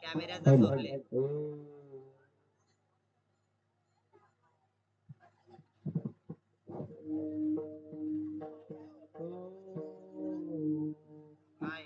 कॅमेऱ्याचा सोडले. काय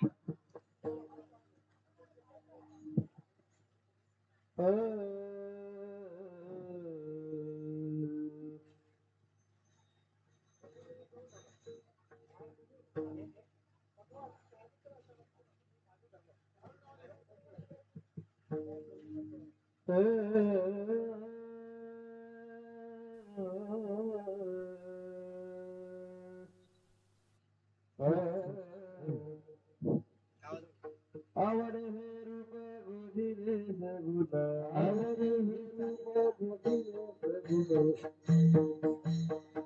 आवडे हे रूप गोधिरे सगुण आवडे हे रूप गोधिरे सगुण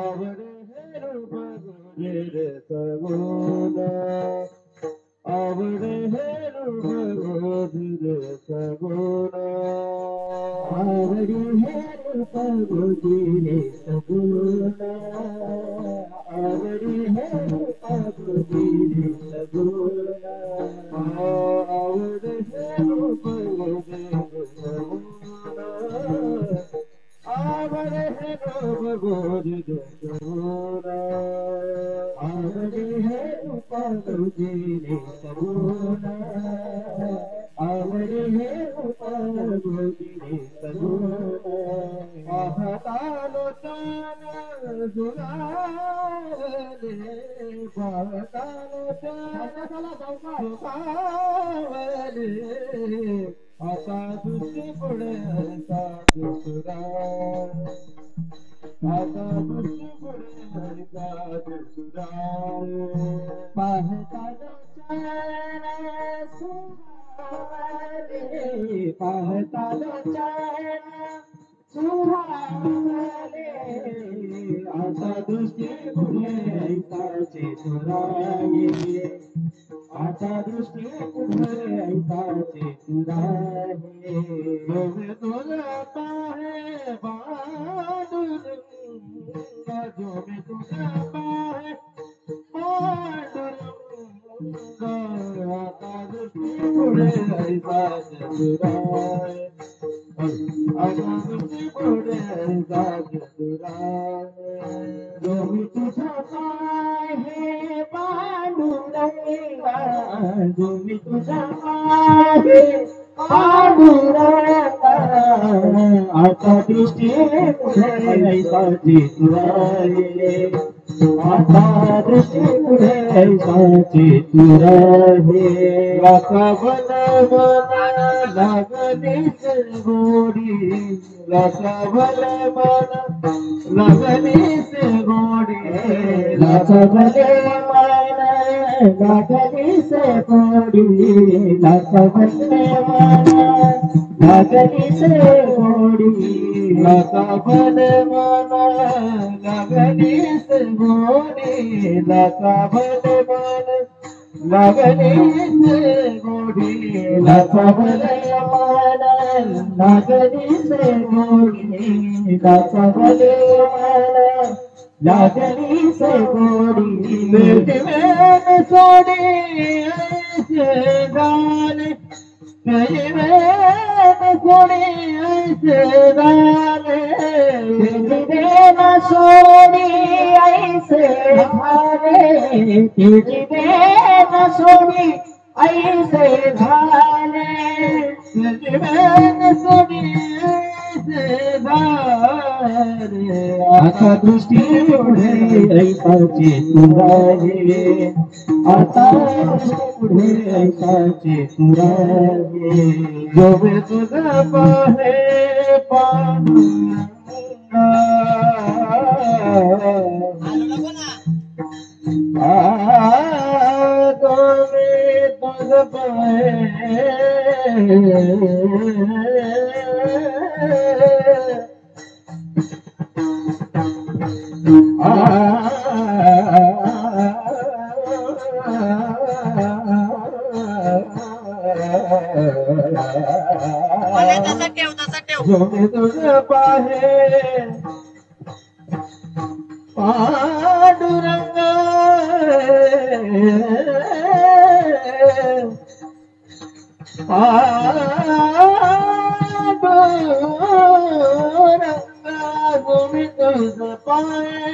आवडे हे रूप गोधिरे सगुण आवडे हे रूप गोधिरे सगुण आवडे हे रूप गोधिरे सगुण आवडे हे रूप गोधिरे सगुण आवडे हे रूप गोधिरे सगुण आवडे हे रूप गोधिरे सगुण आवडे हे रूप गोधिरे सगुण आवडे हे रूप गोधिरे सगुण पाहतालो चान जुगावले पाहतालो चान जुगावले आता दृष्टी पुढे हरता दुसरा आता दृष्टी पुढे हरता दुसरा पाहतालो चान सुहावले पाहतालो चान सुहावले आता दृष्टी पुढे ऐकाचे तुराये आता दृष्टी पुढे ऐकाचे तुराये जोमे तुझा पाहे पांडुरंगा जोमे तुझा पाहे पांडुरंगा आता दृष्टी पुढे ऐकाचे तुराये आता दृष्टी पुढे ऐकाचे तुराये जोमे तुझा पाहे पांडुरंगा जोमी तुझा पाहे पांडुरंगा आता दृष्टी पुढे ऐकाची तुराये आता दृष्टी पुढे ऐकाची तुराये लाखा बन मन लागलीच गोडी लाखा बन मन लागलीच गोडी लाखा बन मन लागलीच गोडी लाखा बन मन लागलीच गोडी लाखा बन मन लागलीच गोडी लाखा बन मन लागलीच गोडी लाखा बन मन लागलीच गोडी लाखा बन मन लागलीच गोडी बेटवेन सोडी ऐसे गाने बेटवेन सोडी ऐसे गाने बेटवेन सोडी ऐसे गाने बेटवेन सोडी ऐसे गाने बेटवेन सोडी ऐसे गाने आता दृष्टी पुढे ऐकाचे तुराये आता दृष्टी पुढे ऐकाचे तुराये जोमे तुझा पाहे पांडुरंगा जोमे तुझा पाहे तसा ठेव जोमे तुझा पाहे पांडुरंगा पांडुरंगा जोमे तुझा पाहे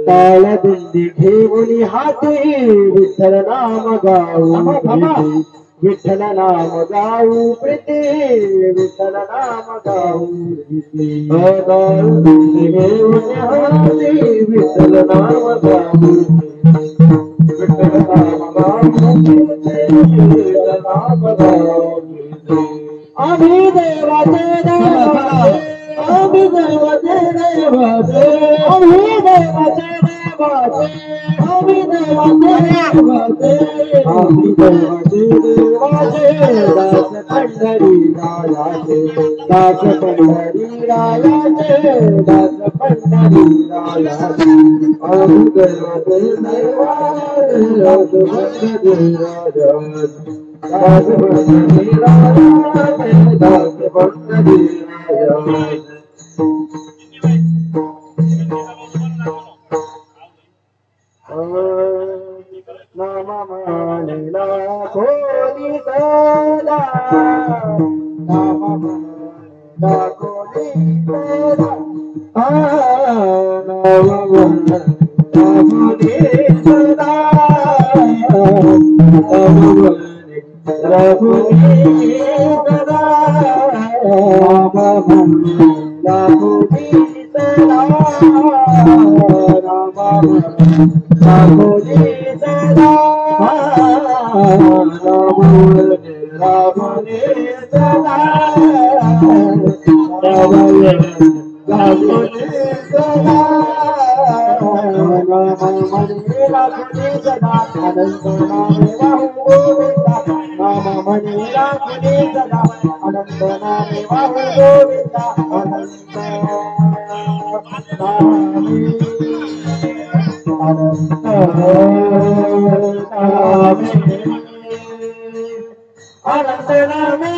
टाळ दिंडी घेऊन हाती विठ्ठल नाम गाऊ प्रीती विठ्ठल नाम गाऊ प्रीती विठ्ठल नाम गाऊ प्रीती टाळ दिंडी घेऊन हाती विठ्ठल नाम गाऊ विठ्ठल नाम गाऊ विठ्ठल नाम गाऊ आम्ही देवाचे देवाचे आम्ही देवाचे देवाचे आम्ही देवाचे देवाचे आम्ही देवाचे देवाचे आम्ही देवाचे देवाचे दास पंढरी रायाचे दास पंढरी रायाचे दास पंढरी रायाचे आम्ही देवाचे देवाचे दास पंढरी रायाचे दास पंढरी रायाचे दास पंढरी रायाचे नाम म्हणला कोणी सदा नाम म्हणला कोणी सदा नाम म्हणला कोणी सदा नाम म्हणला कोणी सदा नाम म्हणला कोणी सदा नाम रामोजी सदा रामोजी सदा रामोजी सदा राममणी राखुनी सदा अनंत नामे वाहू गोविंदा राममणी राखुनी सदा अनंत नामे वाहू गोविंदा अनंत नामे अनंत नामे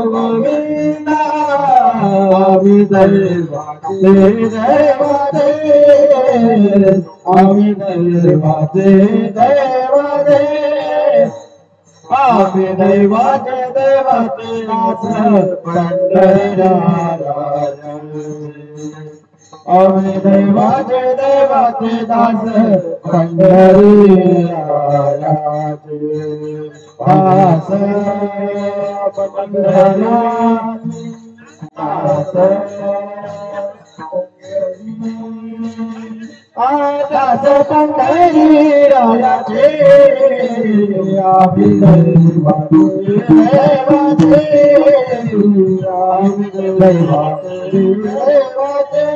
गोविंदा आम्ही दैवाचे दैवाचे आम्ही दैवाचे दैवाचे आम्ही दैवाचे देवाचे नाथ पंढरीराया आम्ही दैवाचे देवाचे दास पंढरीरायाचे दास दास पंढरीरायाचे आम्ही दैवाचे देवाचे आम्ही दैवाचे देवाचे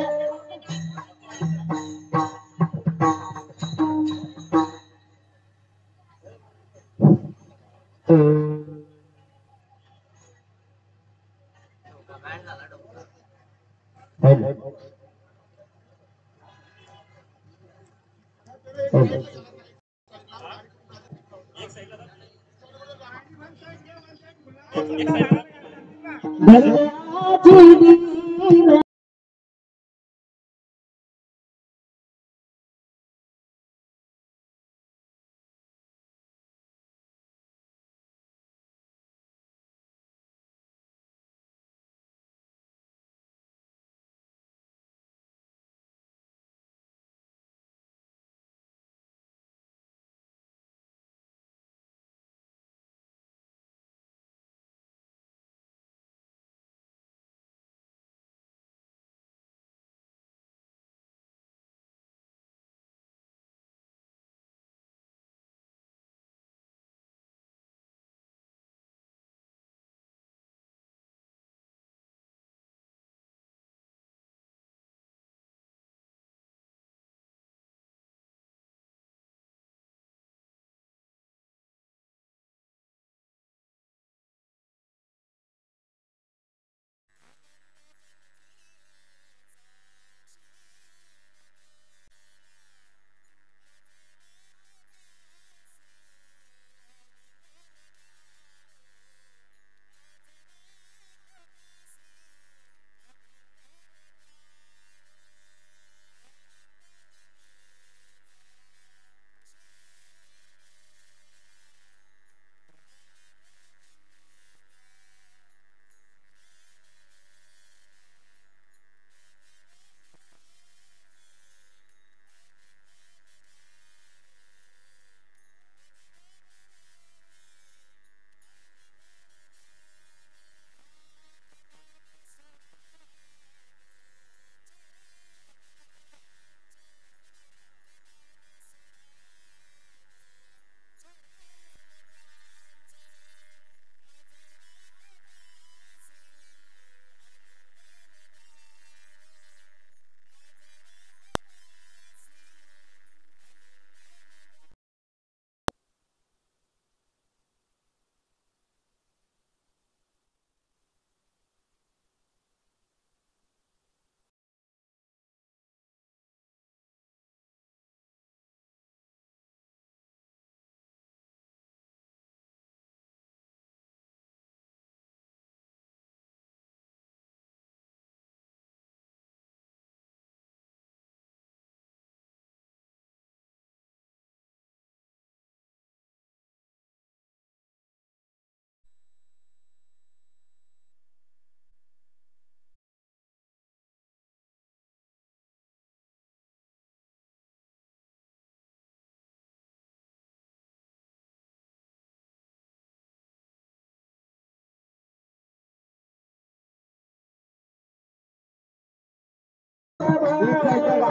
धर्माची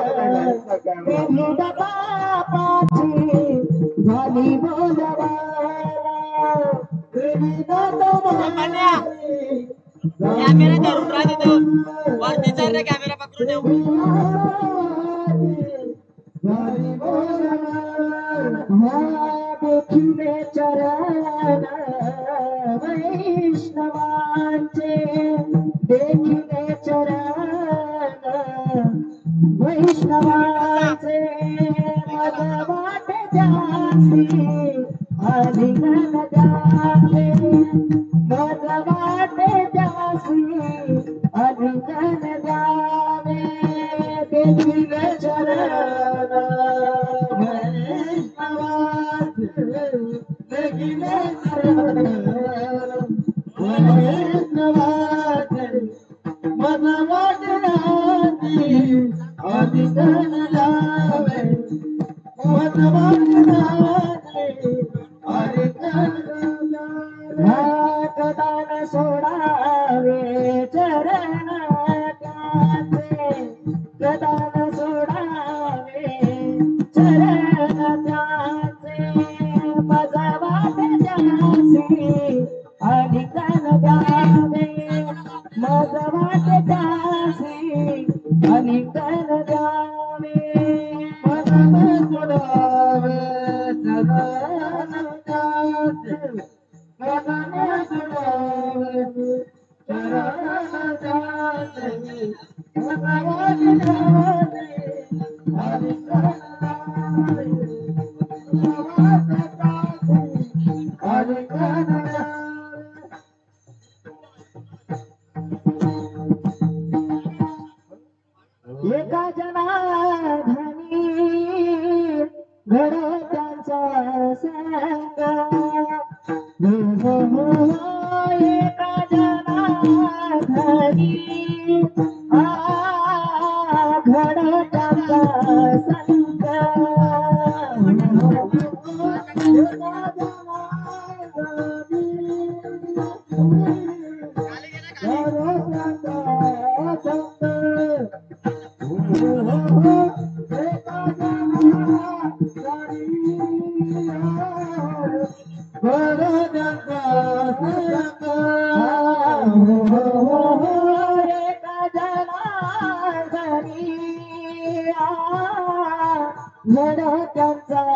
विविध पापाची झाली बोलवाला विविध कॅमेरा धरून राहा तिथं वरती चाल रे कॅमेरा पकडून ठेव देखिले चरण वैष्णवांचे देखिले चरण वैष्णवांचे मग वाटे जासी अधिगण जावे मग वाटे जासी अधिगण जावे देखिले चरण वैष्णवांचे देखिले चरण वैष्णवांचे मग वाटे जासी अधिगण जावे मग वाटे जासी अधिगण दान सोडावे चरण त्याचे दान सोडावे चरण त्याचे माझा वाट जासी अधिकन द्यावे माझा वाट जासी अधिकन द्यावे माझा सोडावे चरण त्याचे एका जनाधनी घडो त्यांचा संग एका जनाधनी घडो त्यांचा संग त्यांचा संग एका त्यांचा संग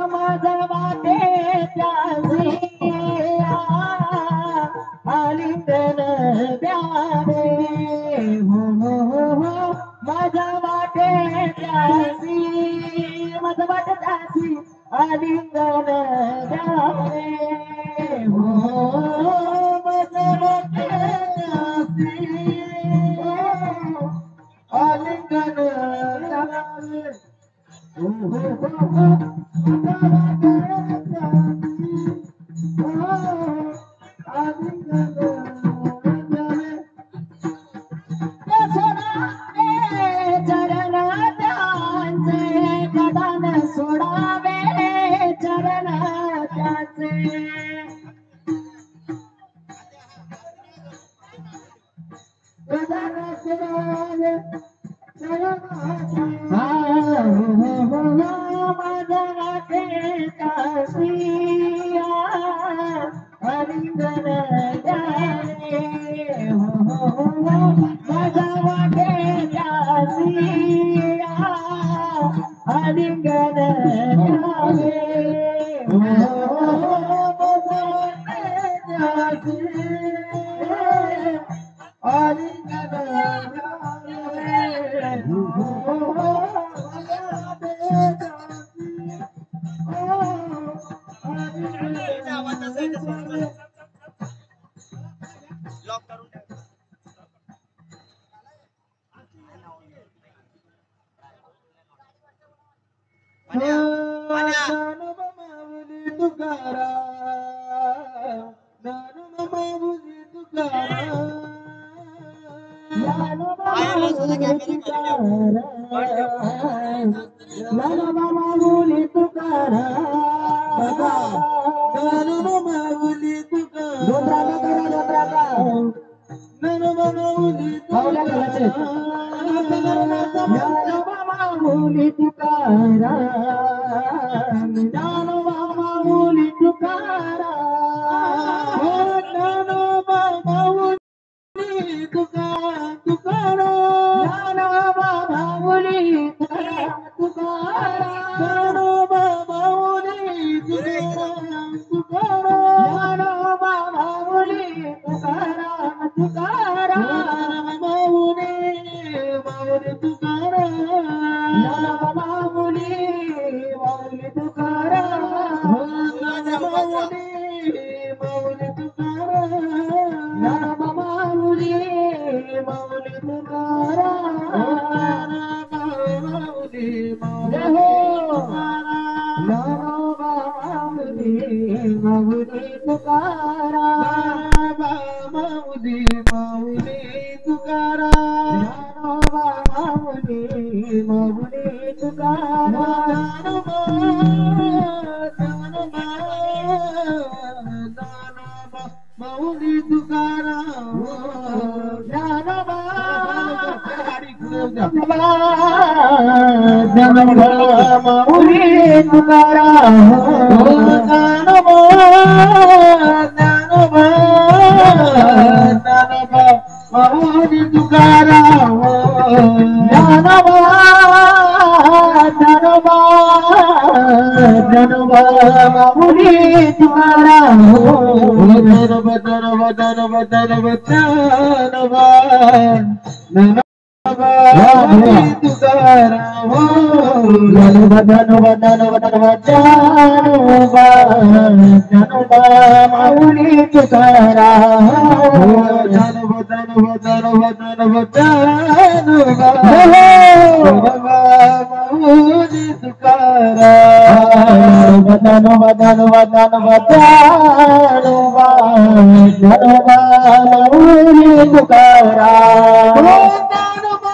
माझा वाटे त्यासी आलिंगन द्यावे माझा वाटे त्यासी माझा वाटे त्यासी आलिंगन द्यावे माझा वाटे त्यासी आलिंगन द्यावे सोडावे चरण त्याचे त्याचा आवाज असा आहे तसं लॉक करून टाक. पाण्या पाण्या बाहेर सुद्धा कॅमेरा माऊली तुकाराम ज्ञानोबा माऊली तुकाराम माऊली तुकाराम ज्ञानोबा माऊली तुकाराम माऊली ज्ञानोबा माऊली तुकाराम माऊली ऑडिओ चॅनल आहे.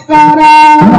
Tukaram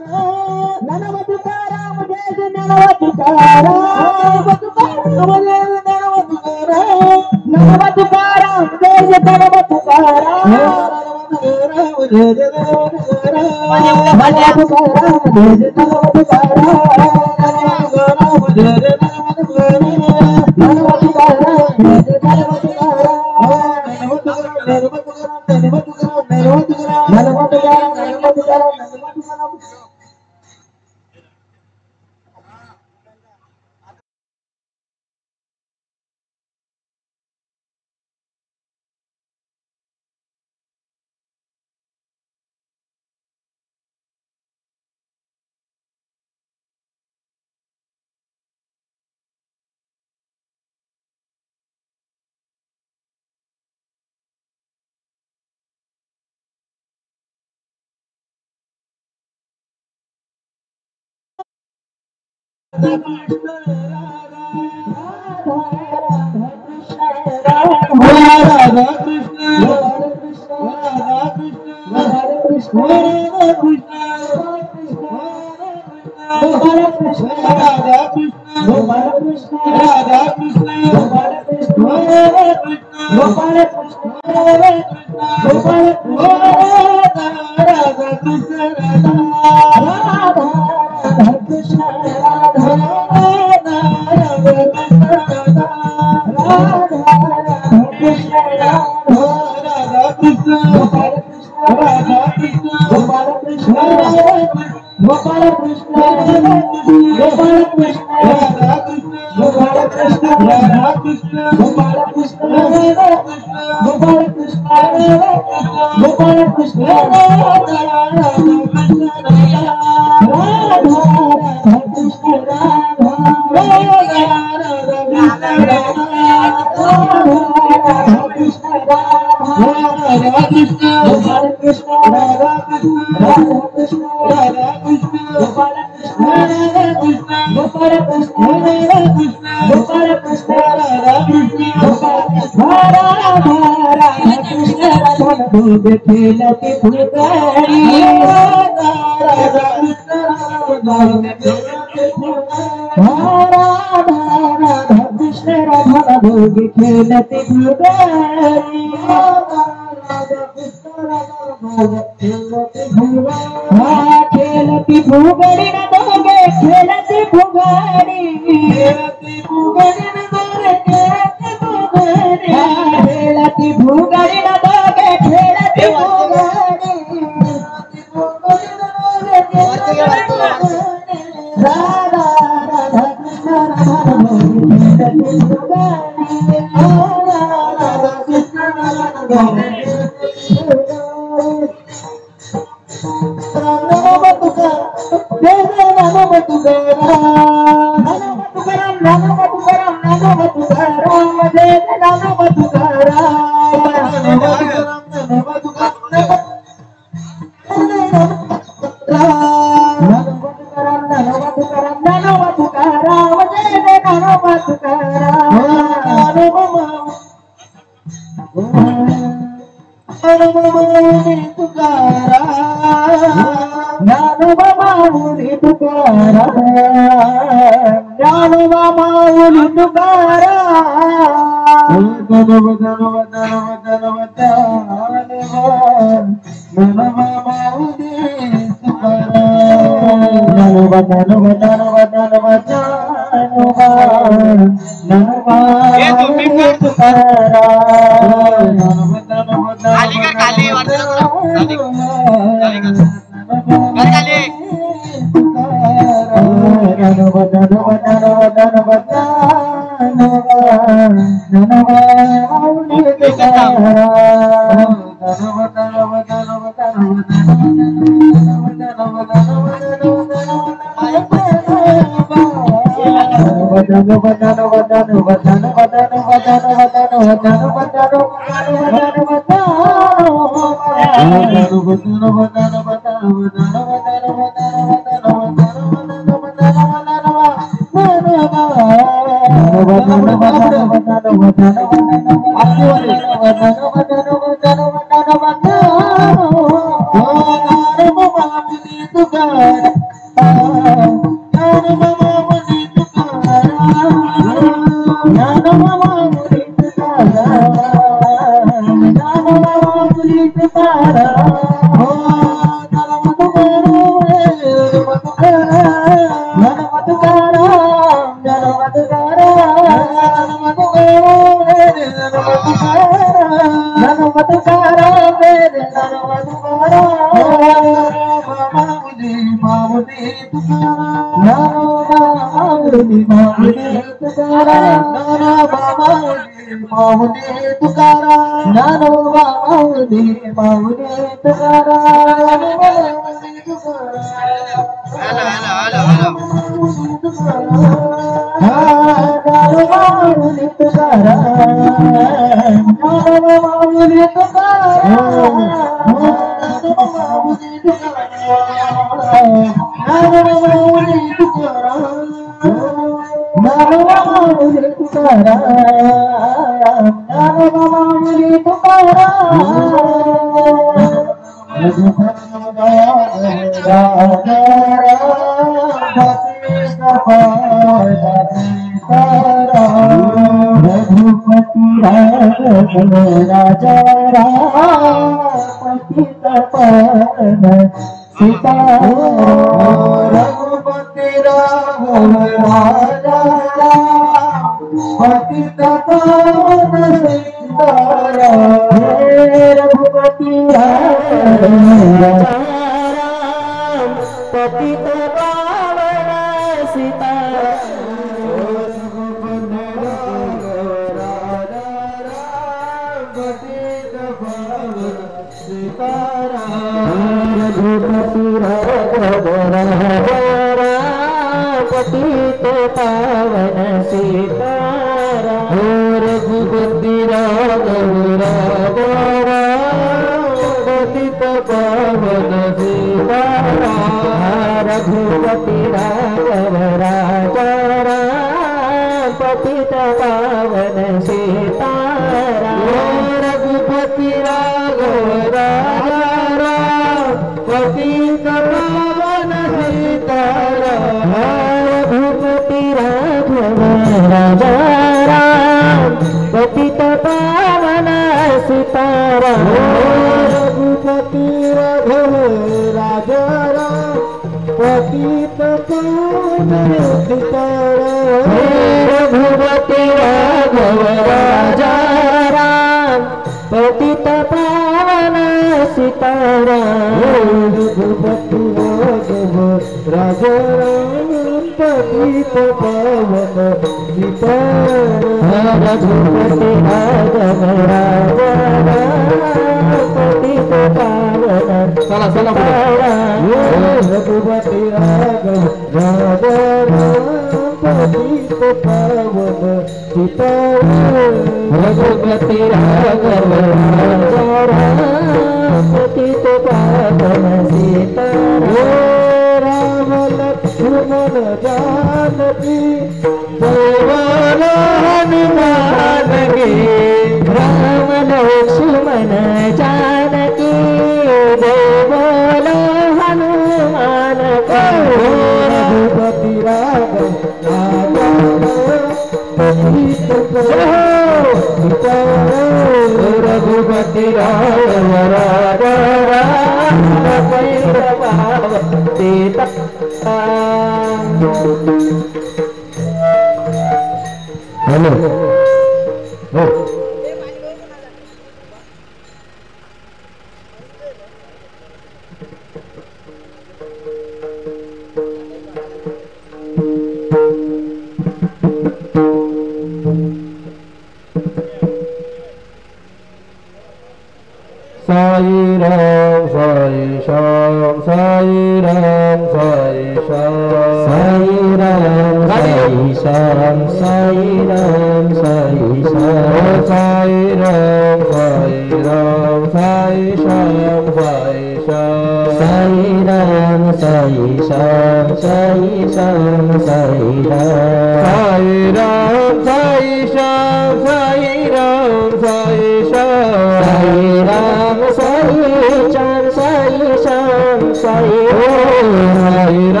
Sai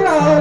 Ram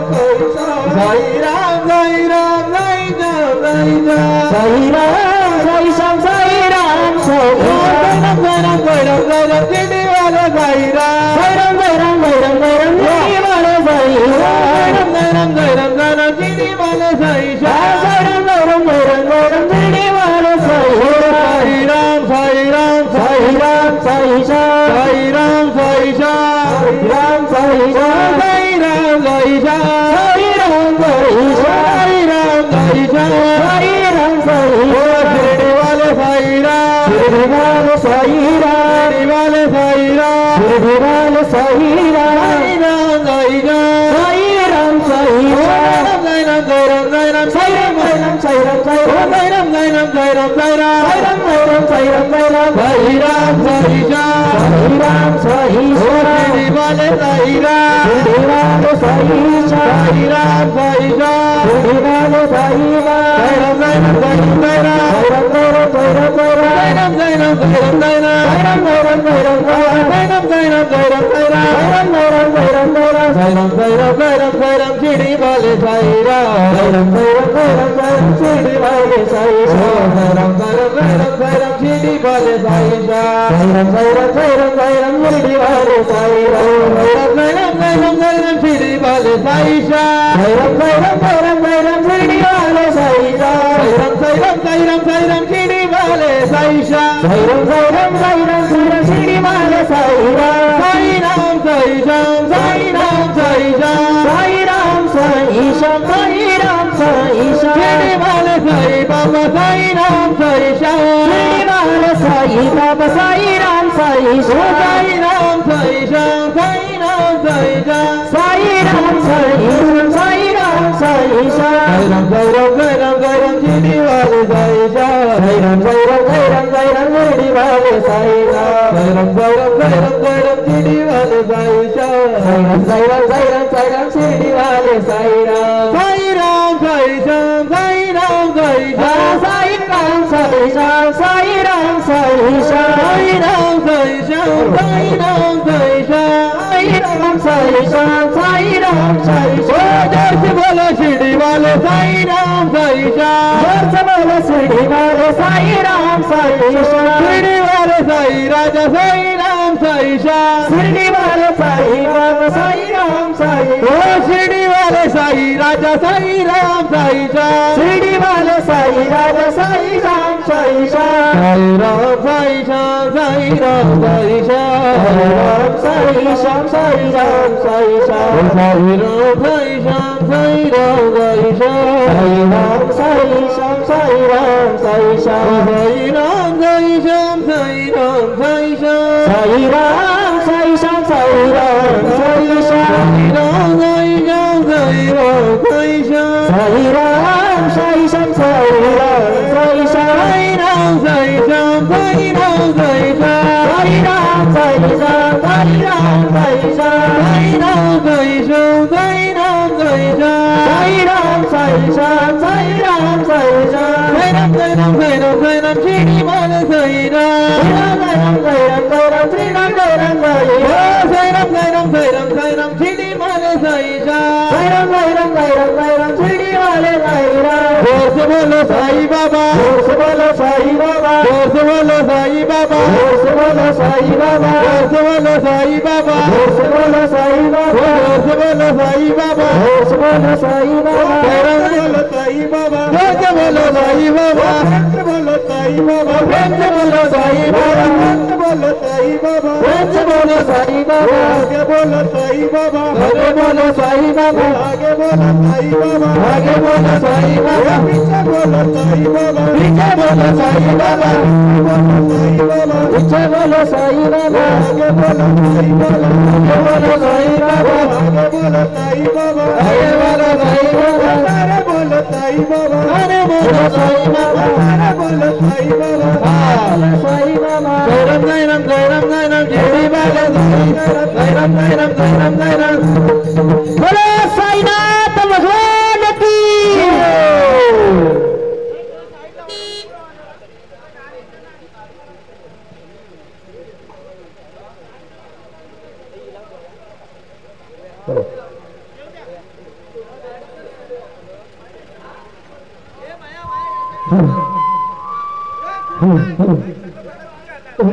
Om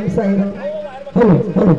Sairam. Hello.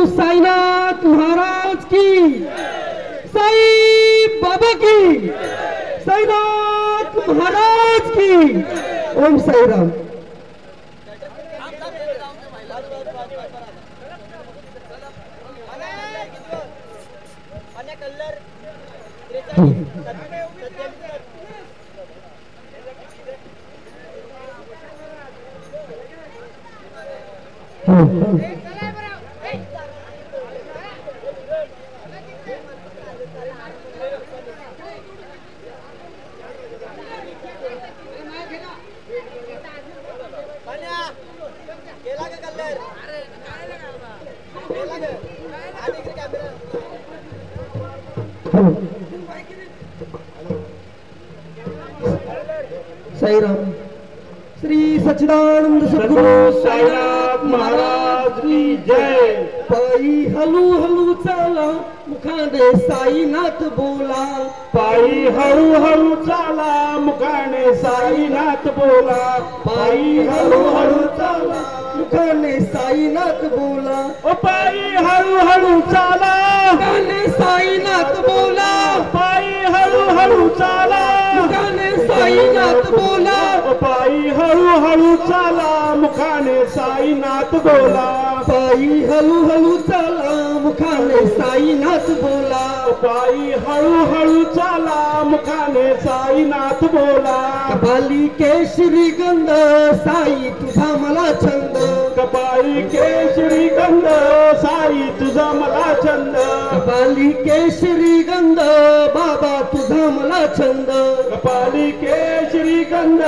Sainath Maharaj की, साई बाबा की, साईनाथ महाराज की. ओम साईराम. गेला का कल्लर गेला का आणि कॅमेरा साईराम श्री सच्चिदानंद सद्गुरु साईनाथ महाराज की जय। पायी हलू हलू चाला मुखाने साईनाथ बोला, पायी हळू हळू चाला मुखाने साईनाथ बोला, पायी हलू हलू चाला मुखाने साईनाथ बोला, ओ पायी हळू हळू चाला मुखाने साईनाथ बोला, पायी हळू हळू चाला मुखाने साईनाथ बोला, ओ पायी हळू हळू चाला मुखाने साईनाथ बोला, पायी हलू हलू चाला मुखाने साईनाथ बोला, पायी हळू हळू चाला मुखाने साईनाथ बोला, कपाली केशरी गंध साई तुझा मला छंद, कपाळी केशरी गंध साई तुझा मला छंद, कपाली केशरी गंध बाबा तुझा मला छंद, कपाळी केशरी गंध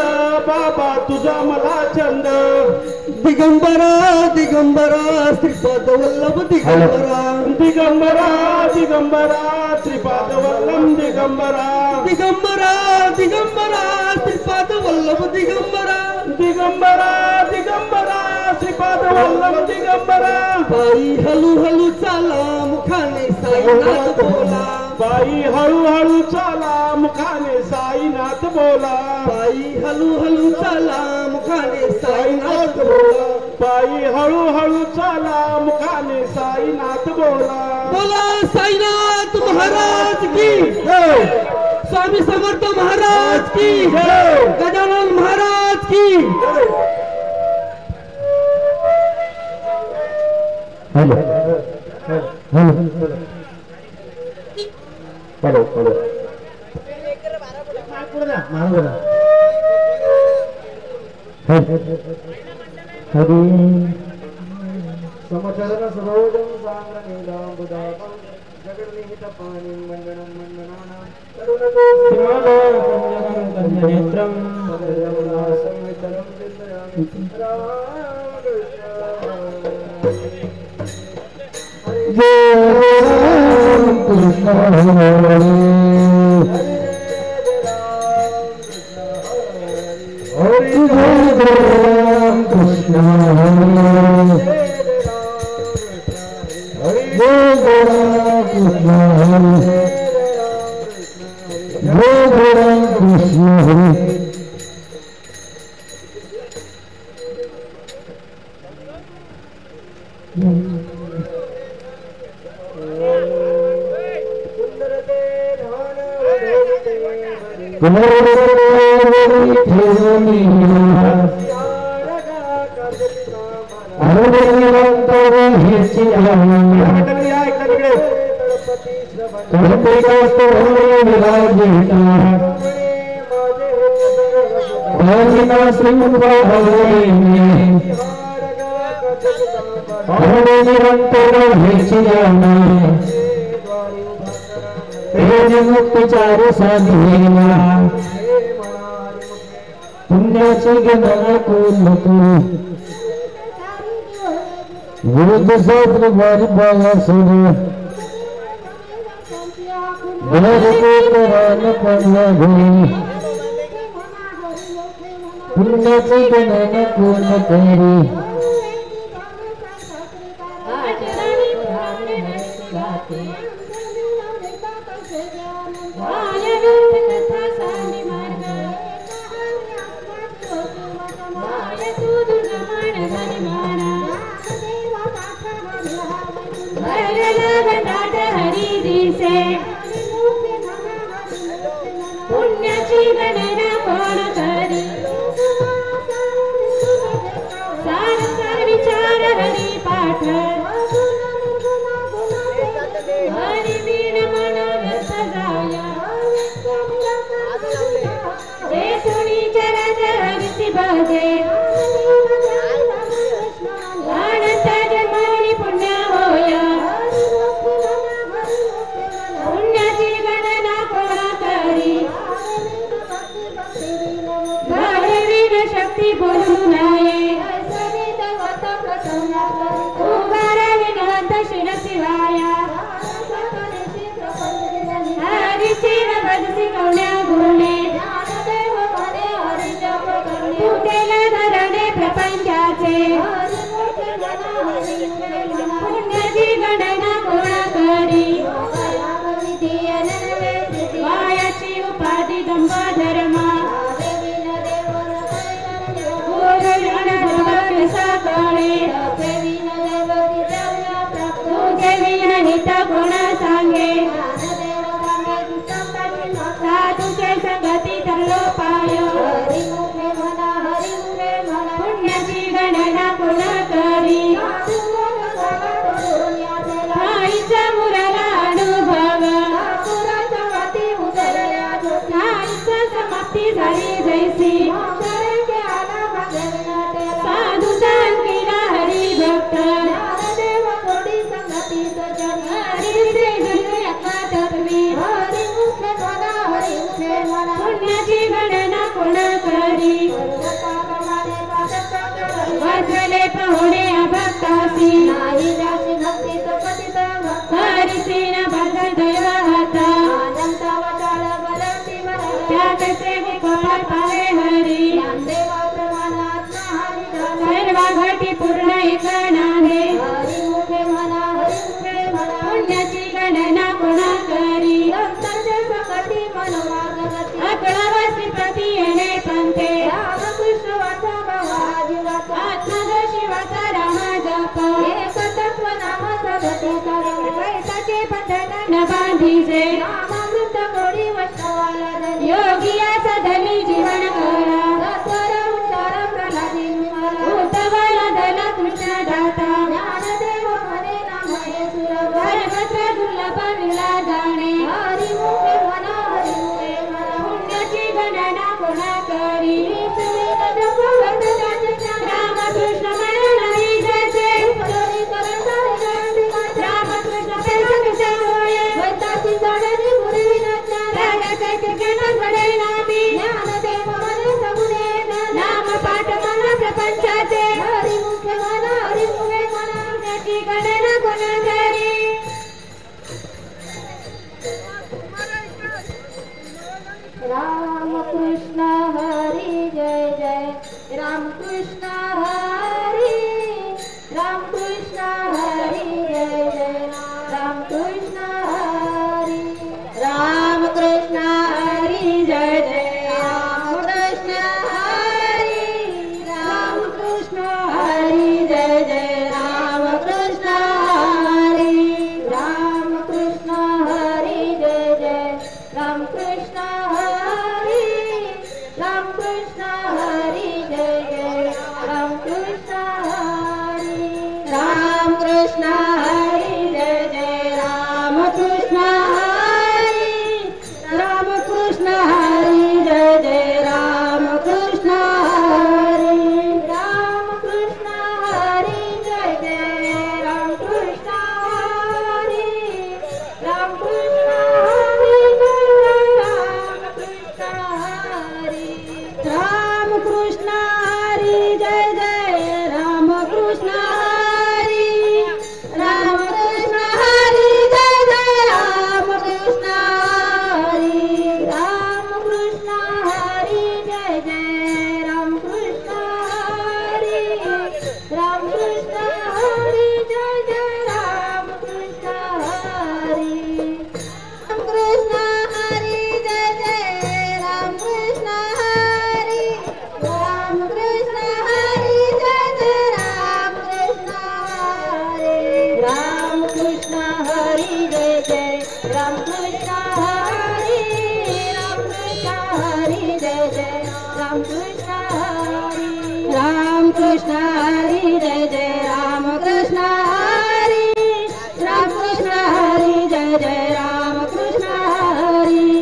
बाबा तुझा मला छंद, दिगंबरा दिगंबरा श्रीपाद वल्लभ दिगंबरा, दिगंबरा दिगंबरा श्रीपाद वल्लभ दिगंबरा, दिगंबरा दिगंबरा श्रीपाद वल्लभ दिगंबरा, दिगंबरा दिगंबरा श्रीपाद वल्लभ दिगंबरा, पायी हलू हलू चाला मुखाने साईनाथ बोला, बाई हळू हळू चाला मुखाने साईनाथ बोला, पायी हलू हलू चाला मुखाने साईनाथ बोला, बाई हळू हळू चाला मुखाने साईनाथ बोला, बोला साईनाथ महाराज की जय, स्वामी समर्थ महाराज की जय, गजानन महाराज की हॅलो हॅलो हॅलो हरी समचरण सरोजं साङ्गनीलाम्बुदापं जगन्निहितपाणिं वन्दनं वन्दनानां करुणतोषिमालाकन्यनेत्रं सदयमुलासंवितरं चिन्तयामि मुक्तिचार साधेला पुण्याची गणना कोण विरुद्ध शास्त्र बारी बाया सोड करान पडला घरी पुण्याची गणना कोण करी पुण्याची गणना कोण करी सार सार विचार हरी पाठ हरी वीण मन व्यस्त जाया जे कोणी चरज हरिसी बजे ती बोलू नये उभारा विनवंत शिरशिवाया हरीची नवदसी कवण्या गुणे फुटेला धरणे प्रपंचाचे पुण्याची गणना कोण करी वायाची उपाधी दंभ धर्म कोण सांगे साधूचे संगती तरलो पाय पुण्याची गणना कोण करी आईच्या मुलाला अनुभव आईच्या समाप्ती झाली जैसी साधू सांगिला हरिभक्त पुण्याची गणना कोण करी वाजले पहुणे भक्तासी हरिसेन भक्त दैव हाता त्यातचे गोपाळ पावे हरी सर्व घटी पूर्ण एकनाने पुण्याची गणना कोण करी अकळावा श्रीपती येणे पंथे आत्मज शिवाचा राम जप पैसाचे बंधन न बांधीजे योगिया सधली जीवन करा उद्धवाला दल कृष्ण दाता सर्वत्र दुर्लभ विला जाणे पुण्याची गणना कोण करी रामकृष्ण नाही जायचे रामकृष्ण नाम पाठ मन प्रपंचाचे पुण्याची गणना कोण करी रामकृष्ण हरी जय जय रामकृष्ण हरी रामकृष्ण हरी जय जय रामकृष्ण हरी रामकृष्ण हरी जय जय रामकृष्ण हरी रामकृष्ण हरी जय जय रामकृष्ण हरी रामकृष्ण हरी जय जय रामकृष्ण रामकृष्ण हरी जय जय रामकृष्ण हरी रामकृष्ण हरी जय जय रामकृष्ण हरी रामकृष्ण हरी जय जय रामकृष्ण हरी रामकृष्ण हरी जय जय रामकृष्ण हरी रामकृष्ण रामकृष्ण हरी जय जय रामकृष्ण हरी रामकृष्ण हरी जय जय रामकृष्ण हरी रामकृष्ण हरी जय जय रामकृष्ण हरी रामकृष्ण हरी जय जय रामकृष्ण हरी रामकृष्ण हरी जय जय रामकृष्ण हरी रामकृष्ण हरी जय जय रामकृष्ण हरी रामकृष्ण हरी जय जय रामकृष्ण हरी रामकृष्ण हरी जय जय रामकृष्ण हरी रामकृष्ण हरी जय जय रामकृष्ण हरी रामकृष्ण हरी जय जय रामकृष्ण हरी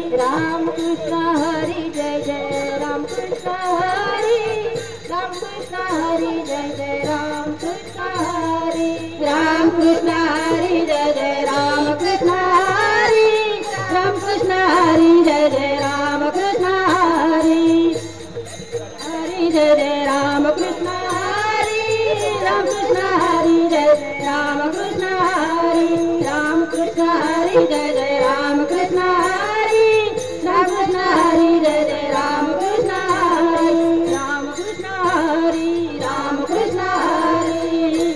रामकृष्ण हरी जय जय रामकृष्ण हरी रामकृष्ण हरी जय जय रामकृष्ण हरी रामकृष्ण हरी जय जय रामकृष्ण हरी रामकृष्ण हरी जय जय रामकृष्ण हरी हरी जय जय राम कृष्ण हरी राम कृष्ण हरी जय जय राम कृष्ण हरी राम कृष्ण हरी जय जय राम कृष्ण हरी राम कृष्ण हरी जय जय राम कृष्ण हरी राम कृष्ण हरी राम कृष्ण हरी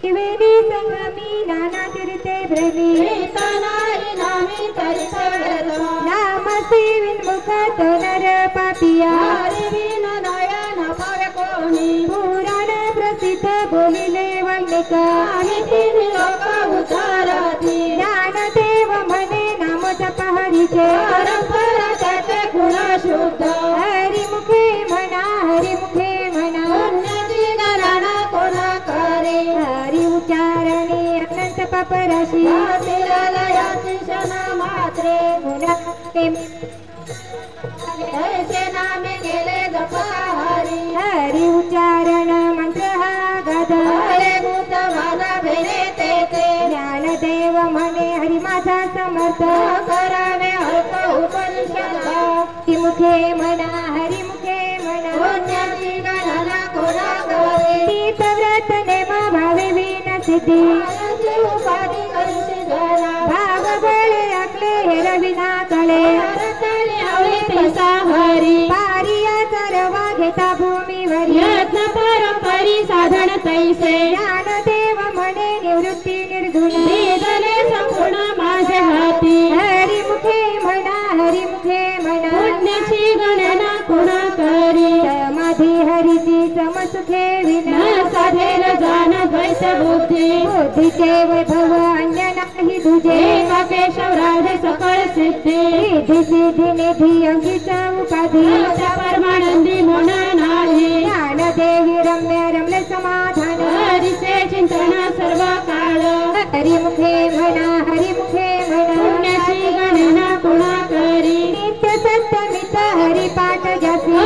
त्रिवेणी संगमी नाना तीर्थे भ्रमी नारी नामी तरित नामसी विन्मुख तो नर पापिया नयन पावे कोणी पुराण प्रसिद्ध बोलिले वल्लिक आम्ही तीन लोक उतारती ज्ञानदेव म्हणे नाम जप हरीचे परंपरा त्याचे गुण शुद्ध हरिमुखे म्हणा हरिमुखे म्हणा पुण्याची गणना कोणा करे हरि उच्चारणे अनंत पापराशी लयाची क्षण मात्रे गुणा ऐसे नामे गेले जप हरी हरि उच्चारण मंत्र हा गद हरे भूत माझा भेरे तेथे ज्ञानदेव म्हणे हरि माझा समर्थ करावे अर्थ उपनिषद हरिमुखे म्हणा हरिमुखे म्हणा पुण्याची गणना कोणा करे तीर्थव्रत नेम भावे विना सिद्धी मायाची उपाधी कशी धरा भाव बळे आकले हेर विना कळे भारताने हवे पैसा हरी पारिया चरवा घेता भूमीवर यत्न परंपरी साधन तैसे ज्ञानदेव म्हणे निवृत्ती निर्गुण निधने संपूर्ण माझे हाती हरिमुखे म्हणा हरिमुखे म्हणा पुण्याची गणना कोणा करी समाधी हरीची समसुखे विना न साधेल जाण द्वैत बुद्धी बुद्धीचे वैभव अन्य नाही तुझे एका केशव राधे सकळ सिद्धी रिधी सिद्धी निधी अंगीचा उपाधी त्या परमानंदी म्हणा नाही ज्ञानदेवी रम्य रमले समाधान हरीचे चिंतन सर्व काळ हरिमुखे म्हणा हरिमुखे म्हणा पुण्याची गणना कोणा करी नित्य सत्यमित हरिपाठ जासी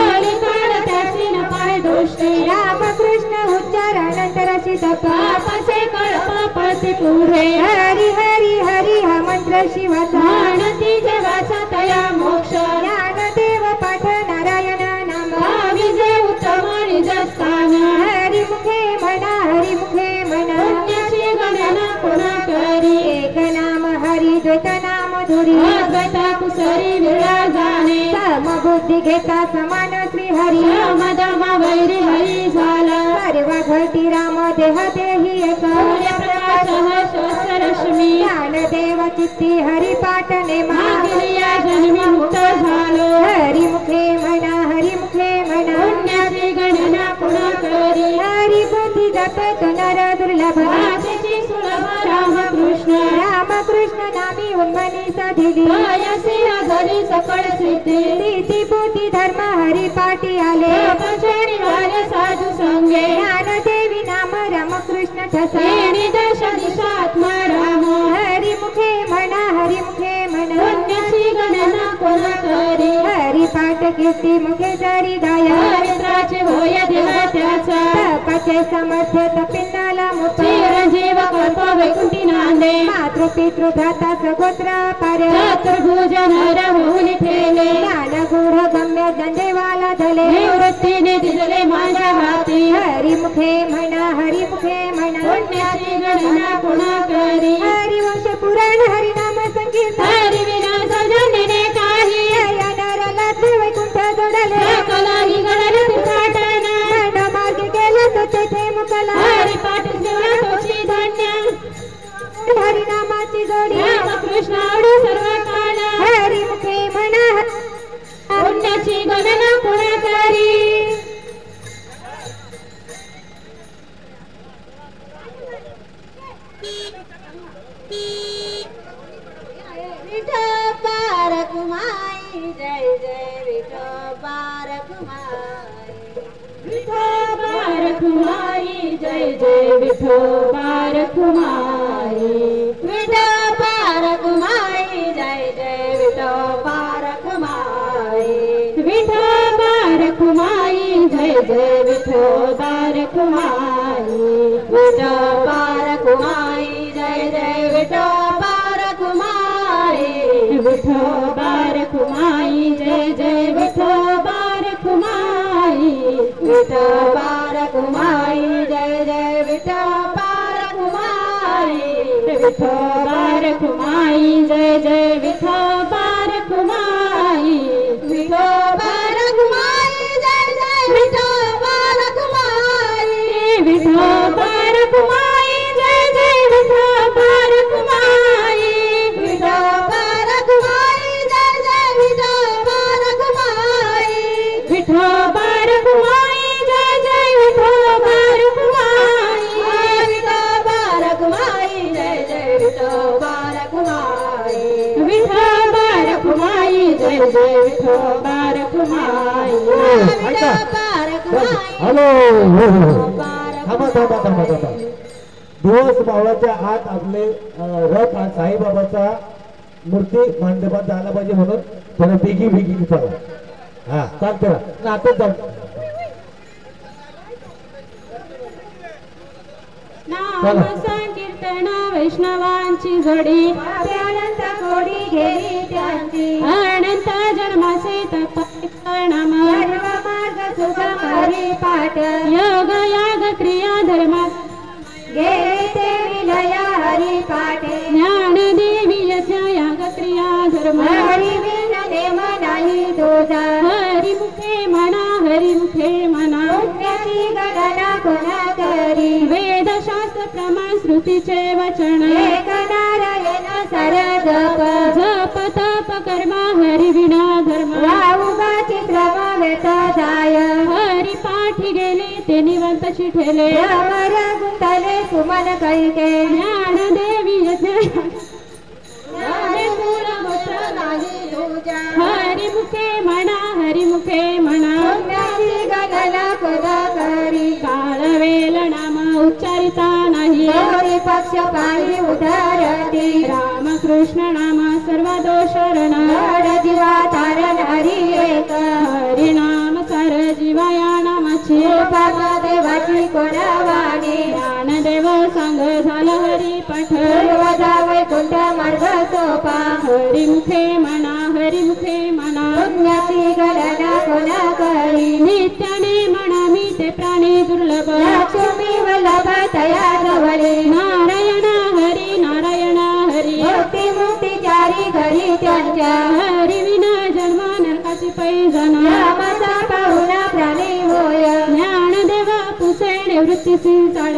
काळ त्याची न पाय दृष्टी रामकृष्ण उच्चारानंतराशी तप पापाचे कळप पळते पुढे हरी हरी हरी हा मंत्र शिवाचा म्हणती जेवाचा तया मोक्ष ज्ञानदेव पाठ नारायण नाम विजे उत्तम निजस्थान हरिमुखे म्हणा हरिमुखे म्हणा पुण्याची गणना कोणा करी एक नाम हरी द्वैत नाम धुरी अद्वैता कुसरी विरळा जाणे समबुद्धी घेता समान श्री हरी मदमा वैरी हरी झाला सर्व घटी राम देह देही एक सूर्यप्रकाश श्वसन रश्मी ज्ञानदेव चित्ती हरिपाठ नेमा मागिलिया जन्मी मुक्त झालो हरिमुखे म्हणा हरिमुखे म्हणा पुण्याची गणना कोणा करी हरि बुद्धी जपत नर दुर्लभ वाचेची सुलभ रामकृष्ण रामकृष्ण नामी उन्मनी साधिली यसी हजरी सकळ सिद्धी सिद्धी बुद्धी धर्म हरिपाठी आले प्रपंचनी वाले साधू संगे ज्ञानदेवी नाम रामकृष्ण ठसा येणी दश दिशा आत्मा राम हरिमुखे म्हणा हरिमुखे म्हणा पुण्याची गणना कोणा करी हरिपाठ कीर्ती मुखे जरी गाय पवित्राचे होय देह त्याचा तपाचे समर्थ तपिन्नाला मुख चिरंजीव कल्प वैकुंठी नांदे मातृ पितृ भ्राता सगोत्रा पार चतुर्भुज नर होऊन ठेले ज्ञान गुढ गम्य दंडेवाला धले निवृत्तीने दिले माझ्या हाती हरिमुखे म्हणा हरिमुखे म्हणा पुण्याची गणना कोणा करी हरिवंश पुराण हरिनाम संकीर्तन हरी विना सजनीने काही या नराला वैकुंठ जोडले कलाही गणना तुझाटना मन मार्गी गेला तो तेथे मुकला हरिपाठ सेवा तोची धन्य हरिनामाची जोडी रामकृष्ण आवडू सर्व काळ हरिमुखे म्हणा पुण्याची गणना कोणा करी विठोबा रखुमाई जय जय विठोबा रखुमाई विठोबा रखुमाई जय जय विठोबा रखुमाई विठोबा रखुमाई जय जय विठोबा रखुमाई विठोबा रखुमाई जय जय विठोबा रखुमाई विठोबा रखुमाई जय जय विठोबा रखुमाई विठोबा रखुमाई जय विठोबा रखुमाई जय जय विठोबा रखुमाई विठोबा रखुमाई जय जय विठोबा रखुमाई विठोबा रखुमाई जय जय विठोबा रखुमाई विठोबा रखुमाई जय जय विठोबा रखुमाई विठोबा रखुमाई जय जय विठोबा रखुमाई विठोबा रखुमाई जय जय विठोबा रखुमाई विठोबा रखुमाई जय जय विठोबा रखुमाई विठोबा रखुमाई जय जय विठोबा रखुमाई विठोबा रखुमाई हॅलो थांबा थांबा थांबा थांबा दिवस मावळाच्या आत आपले रथ साईबाबाचा मूर्ती मंडपात झाला पाहिजे म्हणून थोडं बिगी बिगी चला हा चालते ना आता चाल नाम संकीर्तन वैष्णवांची जोडी अनंत कोडी गेली त्यांची अनंत जन्माचे तपनाम मार्ग सुगम हरी पाठ योग याग क्रिया धर्म गेले ते विलय हरी पाठ ज्ञान देवी यज्ञ याग क्रिया धर्म हरी विन नेम नाही तुझा हरी मुखे म्हणा हरी मुखे म्हणा पुण्याची गणना कोणा करी वेद शास्त्र प्रमाण श्रुतीचे वचन एक नारायण सर जप जप तप कर्म हरी विना धर्म वाऊगाची श्रम वेत जाय हरी पाठी गेले ते निवंत चिठेले अमर गुंतले सुमन कैके ज्ञान देवी यज्ञ हरी मुखे म्हणा हरी मुखे म्हणा गणना पदा करी काळ वेल नाम उच्चारिता नाही हरी पक्ष पायी उदारती राम कृष्ण नाम सर्व दोषरण जीवा तारण हरी एक हरी नाम सर जीवाया नामाची देवाची कोणावाणी ज्ञानदेव सांग झालं हरी पठ वैकुंठ मार्ग सोपा हरी मुखे म्हणा हरी मुखे म्हणा पुण्याची गणना कोणा करी नित्याने म्हणा मी ते प्राणी दुर्लभ लक्ष्मी वल्लभ तया जवळे नारायण हरी नारायण हरी मुक्ती मुक्ती चारी घरी त्यांच्या हरी विना जन्म नरकाची पैजन नामाचा पाहुणा प्राणी होय ज्ञानदेवा पुसे निवृत्तीसी चाळ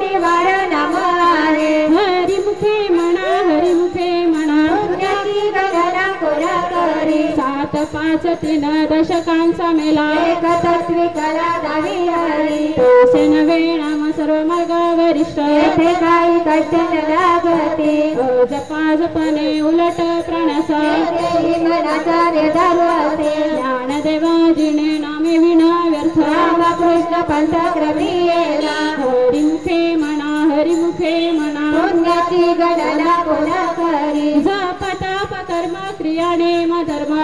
निवार नाम आहे हरी मुखे म्हणा हरी मुखे म्हणा पुण्याची गणना कोणा करी 7 5 3 दशकांचा मेला एक तत्वी कला दावी हरी तोसे नवे नाम सर्व मार्ग वरिष्ठ येथे काही कष्ट न लागते जपा जपणे उलट प्राणाचा मनाचा निर्धार असे ज्ञानदेवाजीने नामे विना व्यर्थ राम कृष्ण पंथ क्रमियेला हरी मुखे म्हणा हरी मुखे म्हणा पुण्याची गणना कोणा करी जप तप कर्म क्रिया नेम धर्म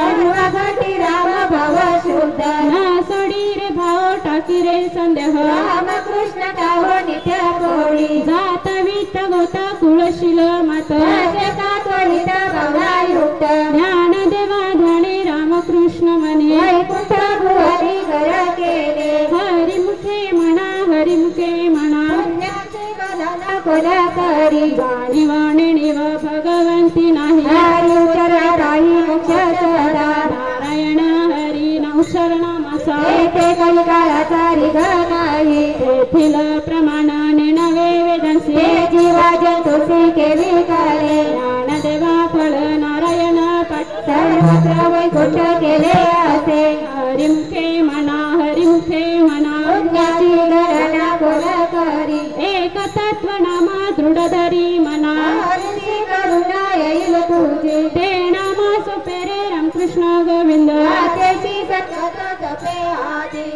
घटी राम भाव शुद्ध ना सोडी रे भाव टाकी रे संदेह राम कृष्ण टाव नित्य कोळी जात वित्त गोत कुळशील मात त्वरित भावनायुक्त ज्ञान देवा ध्याने राम कृष्ण म्हणे वैकुंठ भुवनी घर केले हरी मुखे म्हणा हरी मुखे म्हणा पुण्याची गणना कोणा करी जाणीवाणी निव भगवंती नाही हरी उच्चाराही मोक्ष चरा नारायण हरी नवशर नामाचा येथे काही काळाचा रिग नाही तेथील प्रमाणाने नवे वेदांसी जीवा जंतुसी केली काले ज्ञानदेवा फळ नारायण पट सर्वत्र वैकुंठ केले असे हरी मुखे म्हणा हरी मुखे म्हणा पुण्याची गणना कोणा करी एक तत्व नामा दृढ धरी म्हणा हरी करुणा येईल तुझी ते नामा सोपे रे रामकृष्ण गोविंद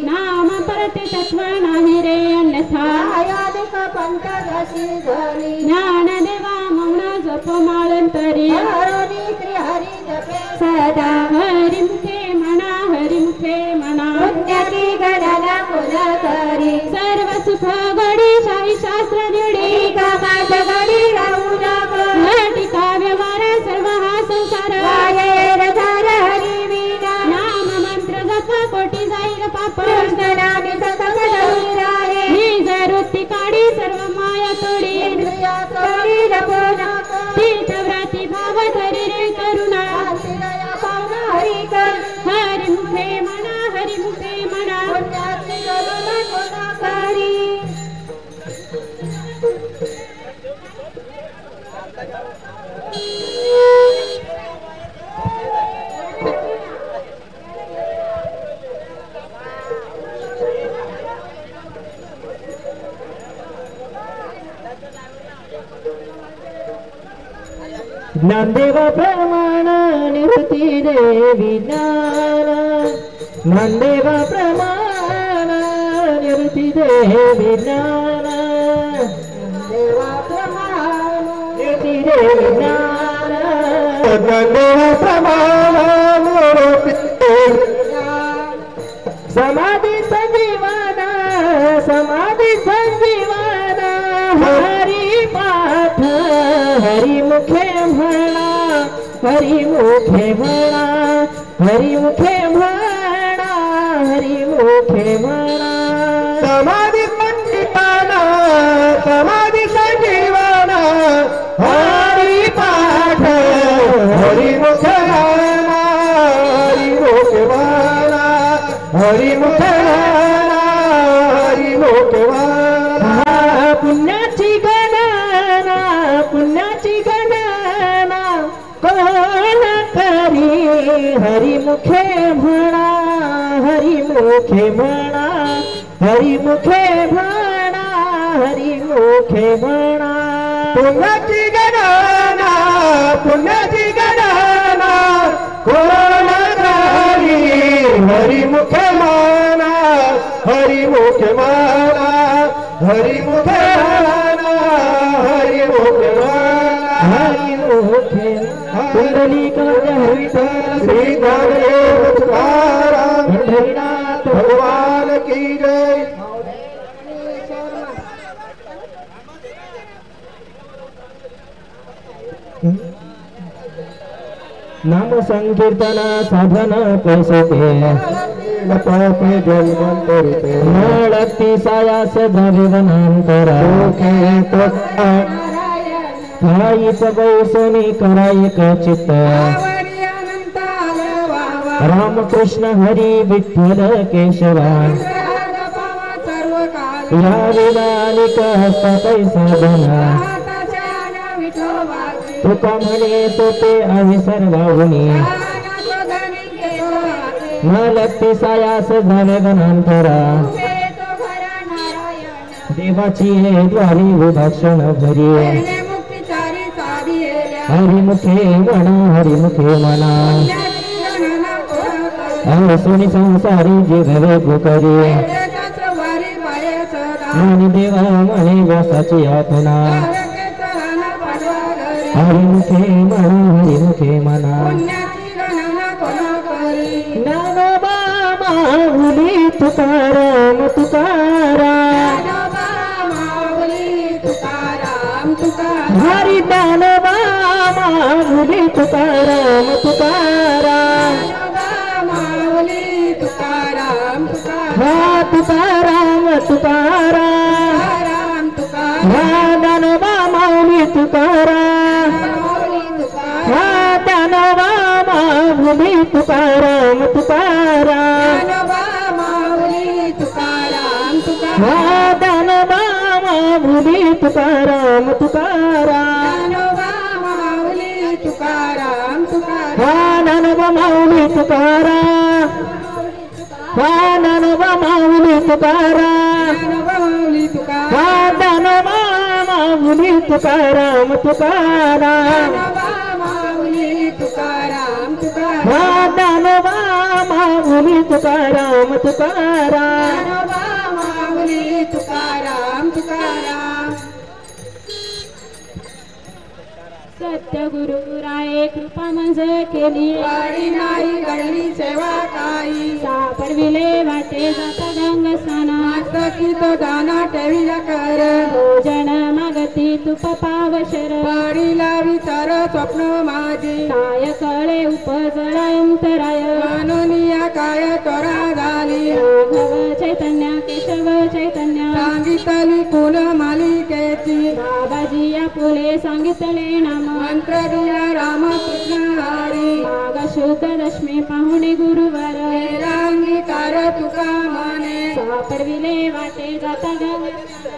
नाम परते तत्व नाही रे अन्यथा ज्ञान देवा मौन जप माळंतरी सदा हरी मुखे म्हणा हरी मुखे म्हणा पुण्याची गणना कोणा करी सर्व सुख गडी शाही शास्त्र निडी कामात गडी राहू नको टीका व्यवहार सर्व हा संसार हरी विना नाम मंत्र जप कोटी जाईल पापाचे पाप कृष्णनामी सतत धरून राहे ही जरुती काढी सर्व माया तोडी इंद्रिया तोडी लपवना तीर्थव्रती भाव धरी रे करुणा दया पावना हरी कर हरी मुखे म्हणा हरी मुखे म्हणा पुण्याची करुणा गुणाकारी ज्ञानदेवा प्रमाण निवृत्ती देवी ज्ञान ज्ञानदेवा प्रमाण निवृत्ती देवी ज्ञान देवा प्रमाण निवृत्ती देवी ज्ञान ज्ञानदेवा प्रमाण निवृत्ती समाधी संजीवना समाधी संजीवना हरी पाठ हरी मुखे म्हणा हरी मुखे म्हणा हरी मुखे म्हणा हरी मुखे म्हणा समाधी संजीवना समाधी संजीवना हरी पाठ हरी मुखे म्हणा हरी मुखे म्हणा हरी मुखे म्हणा हरी मुखे म्हणा पुण्याची गणना पुण्याची गणना कोण करी हरी मुखे म्हणा हरी मुखे म्हणा हरी मुखे म्हणा हरी मुखे म्हणा पुण्याची गणना पुण्याची गणना कोण करी हरी मुखे म्हणा हरी मुखे म्हणा हरी मुखे म्हणा हरी मुखे म्हणा हरी मुखे कुंडलिक विठ्ठल श्री ज्ञानदेव तुकाराम पंढरीनाथ भगवान की जय नाम संकीर्तन साधन कैसे पापे जन्मंतरिते नळती सायास धरिवनांतरा ठाईच गौसनी कराई चित्त रामकृष्ण हरी विठ्ठल केशवा या विनानिक हस्तातै साधना तुका म्हणे तोते आहे सर्वाहुनी नलती सायास झाले गणांतरा देवाची हे द्वारी विभक्षण भरी हरिमुखे म्हणा हरिमुखे म्हणा सुनी संसारी जे घवे गुकरी म्हणे देवा म्हणे व्यासाची आत्मना हरिमुखे म्हणा हरिमुखे म्हणा ज्ञानोबा माऊली तुकाराम तुकाराम हरी ज्ञानोबा माऊली तुकाराम तुकाराम हा तुकाराम तुकाराम हा ज्ञानोबा माऊली तुकाराम हा ज्ञानोबा माऊली तुकाराम तुकाराम हा ज्ञानोबा माऊली तुकाराम तुकाराम हा ज्ञानोबा माऊली तुकाराम हा ज्ञानोबा माऊली तुकाराम हा ज्ञानोबा माऊली तुकाराम तुकाराम हा ज्ञानोबा माऊली तुकाराम तुकाराम सत्यगुरु राये कृपा मंज केली वारी नाही घडली सेवा काही सापडविले वाटे जाता गंग स्नाना की तो दाना ठेविला कर भोजन मागती तुप पावशर वाडीला विचार स्वप्न माझे काय कळे उपजला अंतराय मानोनिया काय तोरा झाली चैतन्य केशव चैतन्य सांगितली कोण मालिकेची बाबाजी या फुले सांगितले नाम मंत्र दिला रामकृष्ण हरी माग शुद्ध दशमी पाहुणे गुरुवार अंगीकार तुका माने सापडविले वाटे जाता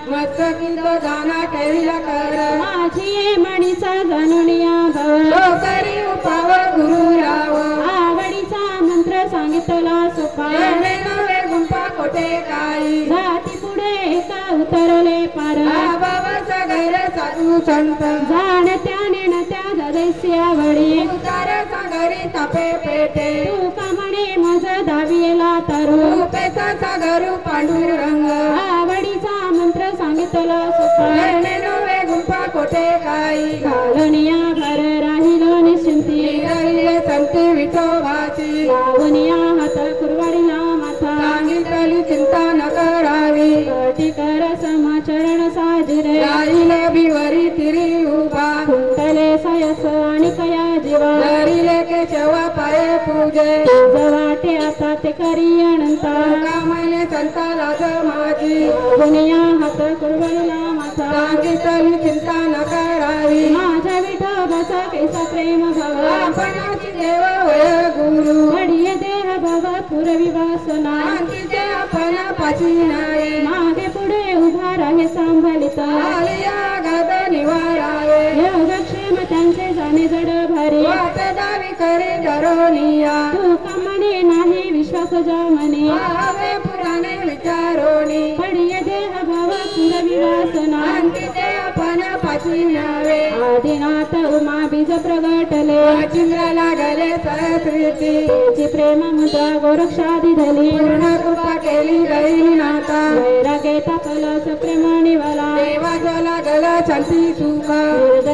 मस्तकी तो दाना ठेविला कर माझी मणीचा जाणून या भव करी उपाव गुरु राव आवडीचा मंत्र सांगितला सोपा एवढे नवे गुंपा कोठे काही जाती पुढे एका उतरले पार बाबाचा गैर साधू संत जाणत्या नेणत्या जदैसी आवडी उतार सागरी तापे पेटे तू का म्हणे माझ दाविला तारू पेचा सागरू पांडुरंग आवडीचा मंत्र सांगितला सोपा एवढे नवे गुंपा कोठे काही घालूनिया भर राहिलो निश्चिंती राहिले संती विठोबाची लावूनिया हात कुरवाडीला माथा सांगितली चिंता न करावी कटी कर समाचरण साजिरे राहिले बिवरी तिरी उभा कुंतले सायस आणि कया जीवा धरिले केशवा पाये पूजे वाटे आता ते करी अनंत कामाने संता लाज माझी लावूनिया हात कुरवाडीला माथा सांगितली चिंता न करावी माझ्या विठोबाचा कैसा प्रेम भाव आपणाची देव वय गुरु घडिये देह भाव पुरवी वासना तिथे आपण पाची नाही मागे पुढे उभा राहे सांभाळित आलिया गद निवारावे योगक्षेम त्यांचे जाणे जड भारी वाट दावी करे डरोनिया तू का म्हणे नाही विश्वास जा म्हणे आवे पुराणे विचारोनी घडिये देह भाव पुरवी वासना तिथे आपण पाची नावे आदिनाथ उमा बीज प्रगटले चिंद्राला गले सरस्वती त्याची प्रेम मुद्रा गोरक्षादी धली पूर्ण कृपा केली गैली नाता वैरागे तापलस प्रेमानिवाला देवाजला गल शांती सुख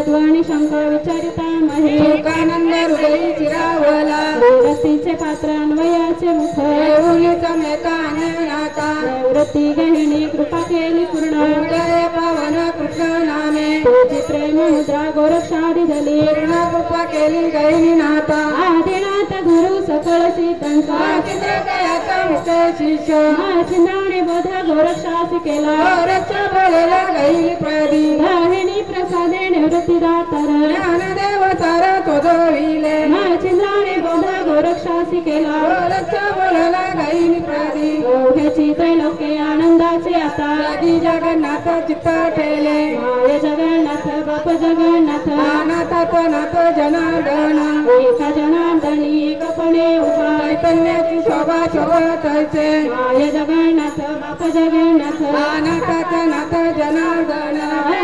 ध्वनी शंख विचारिता महे सुखानंद हृदयी चिरावला रतीचे पात्र अन्वयाचे मुख देऊली समेता नाता वृत्ती गहिणी कृपा केली पूर्ण उदय पवन कृष्ण नामे तुझी प्रेम मुद्रा गोरक्षादी धली पूर्ण कृपा केली गैली नाता आदिनाथ गुरु सकळ सिद्धांचा चिंद्र गयाचा मुक्त शिष्य चिंतावणे बोध गोरक्षास केला रक्ष बोलेला गैली प्रदी दाहिणी प्रसादे निवृत्ती दातर ज्ञानदेव सार तोदविले चिंतावणे बोध गोरक्षासी केला रक्ष बोलेला गैली प्रदी ओघ्याची त्रैलोक्ये आनंदाचे आता आदि जगन्नाथ चित्त ठेले माय जगन्नाथ बाप जगन्नाथ नाथ नाथ जनार्दन एका जनार्दनी एकपणे उभा चैतन्याची शोभा शोभतैसे माय जगन्नाथ बाप जगन्नाथ नाथ नाथ जनार्दन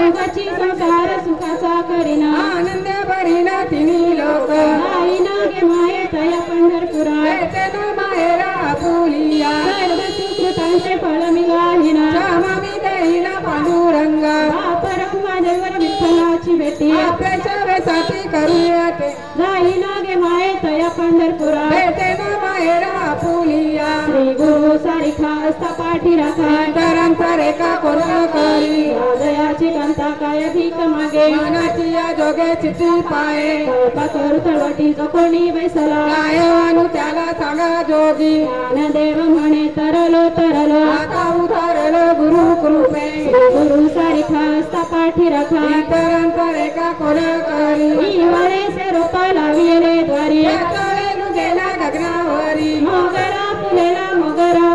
ओघाची संसार सुखाचा करीना आनंद भरीना तिन्ही लोक आई नागे माये तया पंढरपुरा तेन माहेरा आपुलिया सर्व सुकृतांचे फळ मिळाहिना श्यामामी देईना पांडुरंगा बाप रखुमा देवर विठ्ठलाची भेटी आपल्याच्या वेसाती करूया ते जाई नागे माये तया पंढरपुरा तेन माहेरा आपुलिया श्री गुरु सारिखा असता पाठी राखा अंतरांचा रेखा कोण करी हृदयाची कांता काय भीक मागे मनाची या जोगे चिती पाये कल्पातोर तळवटी जो कोणी बैसला काय अनु त्याला सांगा जोगी ज्ञानदेव म्हणे तरलो तरलो आता उतारल गुरु कृपे श्री गुरु सारिखा असता पाठी राखा अंतरांचा रेखा कोण करी वळे से रोपा लाविले द्वारी याचा गेला गगनावरी मोगरा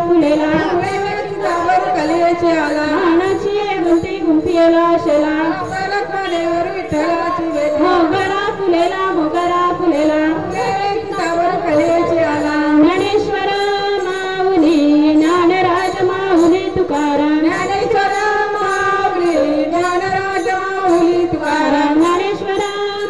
फुलेला कलियेचे आला मानाची गुंती गुंफियला शेला देवर विठ्ठलाची भेट मोगरा फुलेला कलियेचे आला ज्ञानेश्वर माऊली ज्ञानराज माऊली तुकाराम ज्ञानेश्वर माऊली ज्ञानराज माऊली तुकाराम ज्ञानेश्वर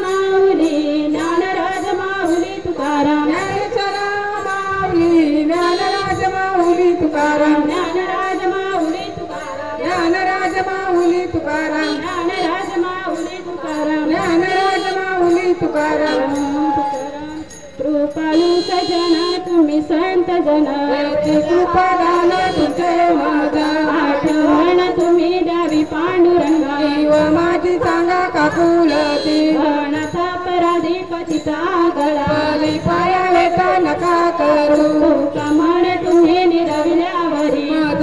माऊली ज्ञानराज माऊली तुकाराम ज्ञानेश्वर माऊली ज्ञानराज माऊली तुकाराम ज्ञानराज माऊली तुकाराम ज्ञानराज माऊली तुकाराम ज्ञानराज माऊली तुकाराम ज्ञानराज माऊली तुकाराम कृपालू सजना तुम्ही संत जना कृपा दान तुझे माझा आठवण तुम्ही द्यावी पांडुरंगा व माझी सांगा काकुलती गणाचा पराधिपतीचा गळा पाया वेता नका करू का म्हणे तुम्ही निरविल्यावरी माझ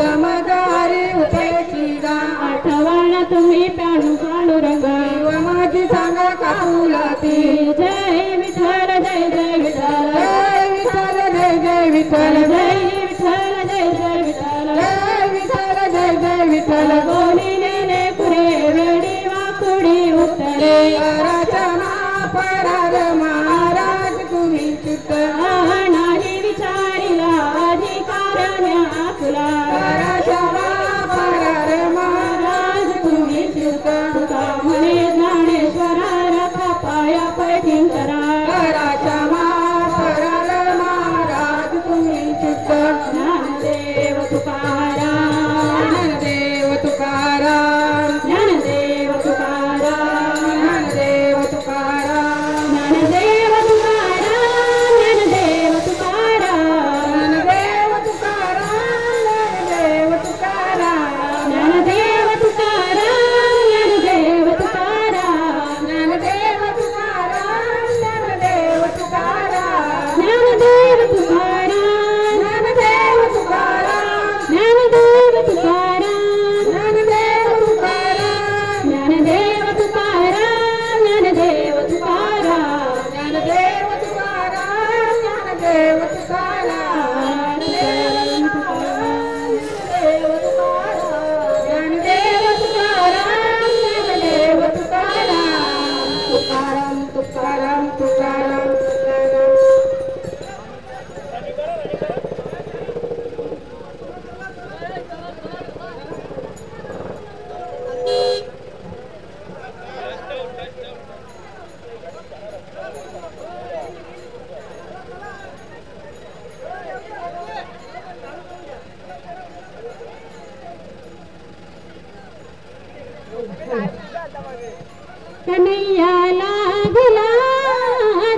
कन्हैया लागला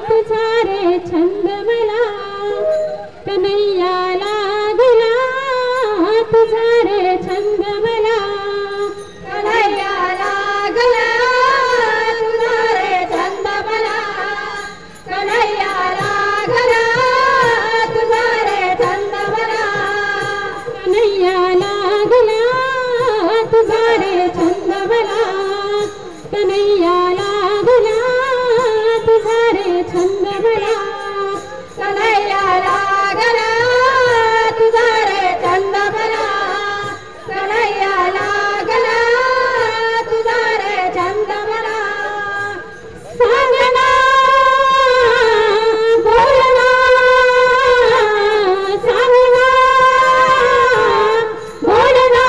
तुझा रे छंद मला, कन्हैया लागला तुझा रे छंद मला, कन्हैया लागला तुझा रे छंद मला, कन्हैया लागला तुझा रे छंद मला, कन्हैया लागला तुझा रे छंद मला, कन्हैया लागला तुझा रे छंद मला, कन्हैया लागला तुझा रे छंद मला, कन्हैया लागला तुझा रे छंद मला, सांगना बोलना सांगना बोलना,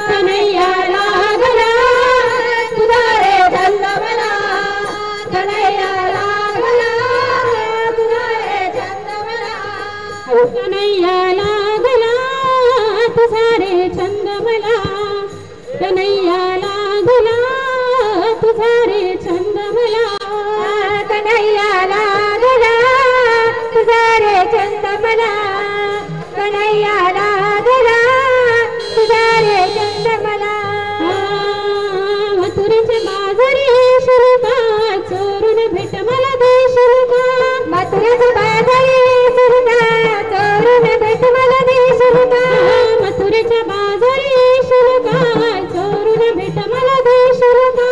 कन्हैया लागला तुझा रे छंद मला, कन्हैया लागला तुझा रे छंद मला, कन्हैया लागला तुझा रे छंद मला, कन्हैया लागला तुझा रे छंद मला, कन्हैया लागला तुझा रे छंद मला, कन्हैया लागला तुझा रे छंद मला, मथुरेच्या बाजारी शुल्का चोरून भेट मला दे शुल्का, मथुरेच्या बाजारी शुल्का चोरून भेट मला दे शुल्का, मथुरेच्या बाजारी शुल्का चोरून भेट मला दे शुल्का,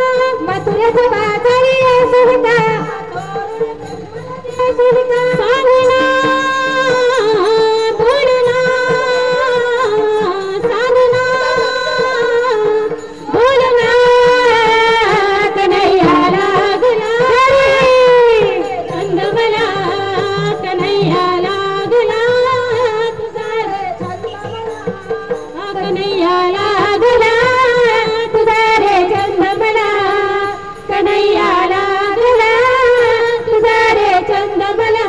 मथुरेच्या बाजारी शुल्का शुल्का, सांगना बोलना सांगना बोलना, कन्हैया लागला छंद मला, कन्हैया लागला तुझा रे छंद मला, कन्हैया लागला तुझा रे छंद मला, कन्हैया लागला तुझा रे छंद मला,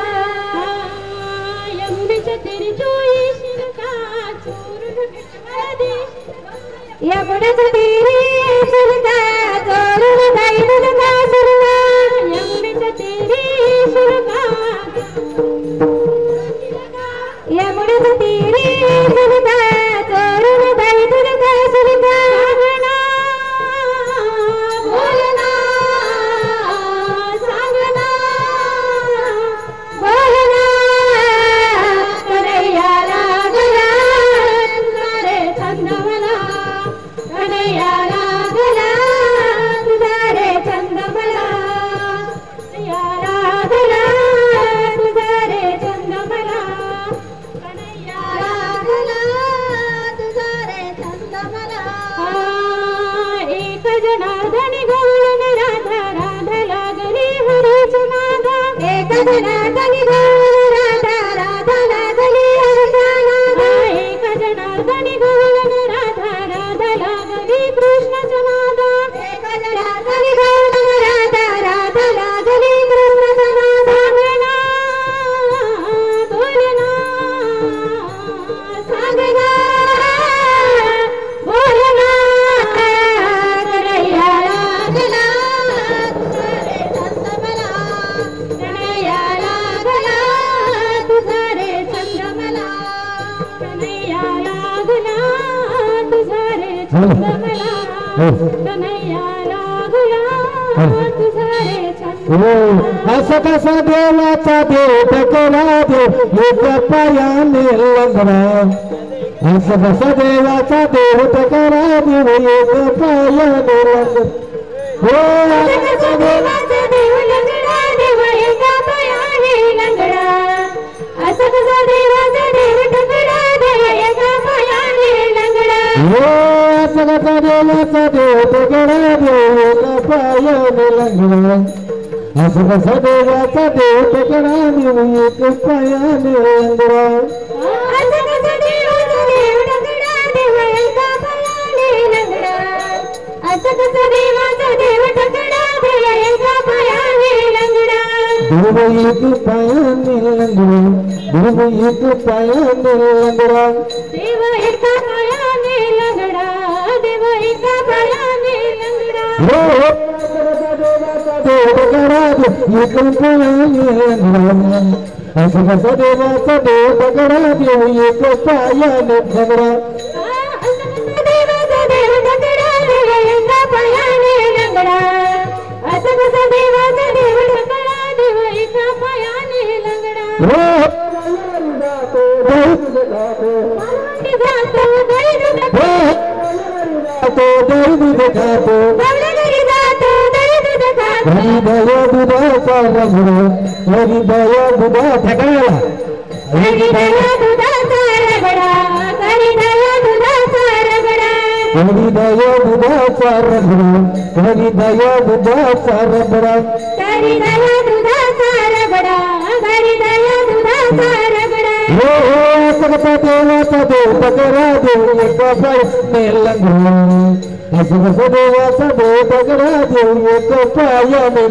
यमुनेच्या तेरी चोळी शिरका चोरून भेट मला दे, यमुनेच्या तेरी शिरका चोरून जाई तुझा शिरका, यमुनेच्या तेरी शिरका यमुनेच्या तेरी शिरका चोरून जाई तुझा शिरका, सांगना बोलना सांगना बोलना, कन्हैया लागला तुझा रे छंद मला, कन्हैया जनार्दनी गोविंद राधा राधा लागली हर्षानाद एक जनार्दनी गोविंद राधा राधा लागली कृष्णाच्या नाद एक जनार्दनी गोविंद राधा राधा लागली कृष्णाच्या नाद सांगना बोलना कन्हैया लागला तुझा रे चंद्र मला कन्हैया लागला तुझा रे चंद्र मला कन्हैया लागला तुझा रे चंद्र असं कसा देवाचा देव टकरा देव एक पायाने लंगडा असं कसा देवाचा देव टकरा देव एक पायाने लंगडा हो असं देवाचा देव लंगडा देव एका पायाने लंगडा असं कसा देवाचा देव टकरा देव एका पायाने लंगडा हो असं कसा देवाचा देव टकरा देव एक पायाने लंगडा असं कसा देवाचा देव टकरा देव एक पायाने लंगडा असं कसा देवाचा देव टकरा देव एका पायाने लंगडा असं कसा देवाचा देव टकरा देव एका पायाने लंगडा देव एक पायाने लंगडा देव एक पायाने लंगडा देव एका पायाने लंगडा देव एका पायाने लंगडा हो देव टकरा देव एक पायाने लंगडा असं कसा देवाचा देव टकरा देव एक पायाने लंगडा देवाचा देव टकरा देव एका पायाने लंगडा असं कसा देवाचा देव टकरा देव एका पायाने लंगडा हो मालवणी जातो दरी दूध तो दही दूध खातो घरी जातो दरी दूध खातो हरी दया दुधाचा रगडा हरी दया दुधा ठेकायला हरी दया दुधाचा रगडा हरी दया दुधाचा रगडा हरी दया दुधाचा रगडा हरी दया दुधाचा रगडा हरी दया दुधाचा रगडा हरी दया दुधाचा रगडा हो असं देवाचा देव टकरा देव एक पायाने लंगडा असं कसं देवाचा देव टकरा देव एक पायाने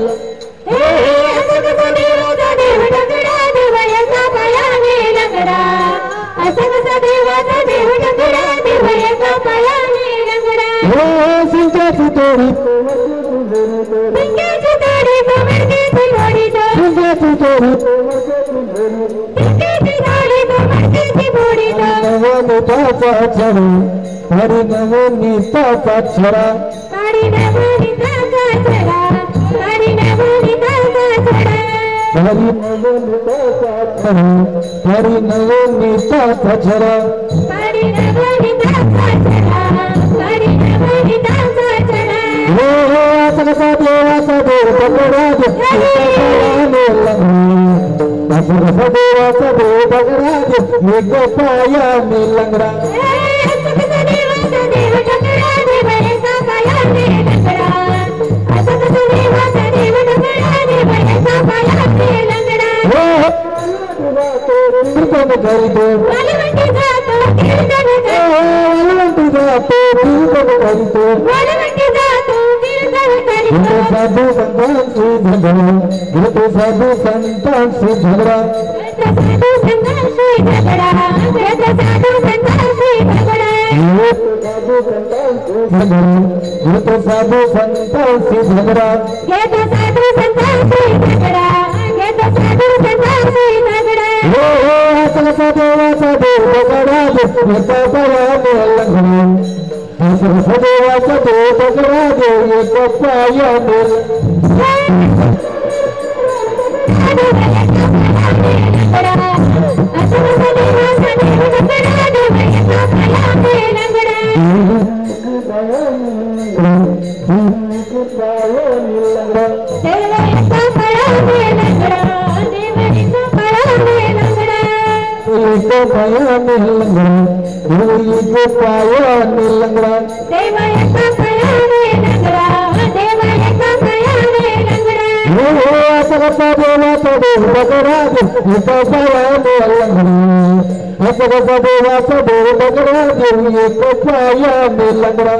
असं कसा देवाचा देव टकरा देव एका पायाने लंगडा असं कसा देवाचा देव टकरा देव एका पायाने लंगडा हो सिंगाची तोडी पिंग्याची तोडी कमरकीची तोडी सिंगाची तोडी पिंग्याची तोडी कमरकीची तोडी नवनीताचा छडा हरी नवनीताचा छडा हरी नवनीताचा छडा हरी नवनीताचा छडा हरी नवनीताचा छडा हरी नवनीताचा छडा हरी नवनीताचा छडा हरी नवनीताचा छडा हो असं कसा देवाचा देव टकरा देव पायाने लंगडा असं कसा देवाचा देव टकरा देव एक पायाने लंगडा असं कसा देवाचा देव टकरा देव एका पायाने लंगडा असं कसा देवाचा देव टकरा देव एका पायाने लंगडा हो कीर्तन करीतो वालवंटी जातो कीर्तन करतो वालवंटी जातो कीर्तन करीतो वालवंटी जातो कीर्तन घेतो करतो साधू संतांशी झगडा घेतो साधू संतांशी झगडा साधू संतांशी झगडा साधू संतांशी झगडा घेतो साधू संतांशी झगडा घेतो साधू संतांशी झगडा घेतो साधू संतांशी झगडा हो हो असं कसा देवाचा देव टकरा देव एका पायाने लंगडा असं कसा देवाचा देव टकरा देव एका पायाने असं कसा देवाचा देव टकरा देव एका पायाने लंगडा देव एका पायाने लंगडा देव एका पायाने लंगडा एक पायाने लंगडा एक पायाने लंगडा देव एका पायाने लंगडा देव एका पायाने लंगडा हो कसा देवाचा देव बगराज एका पायाने लंगडा असं कसा देवाचा देव बगराज एका पायाने लंगडा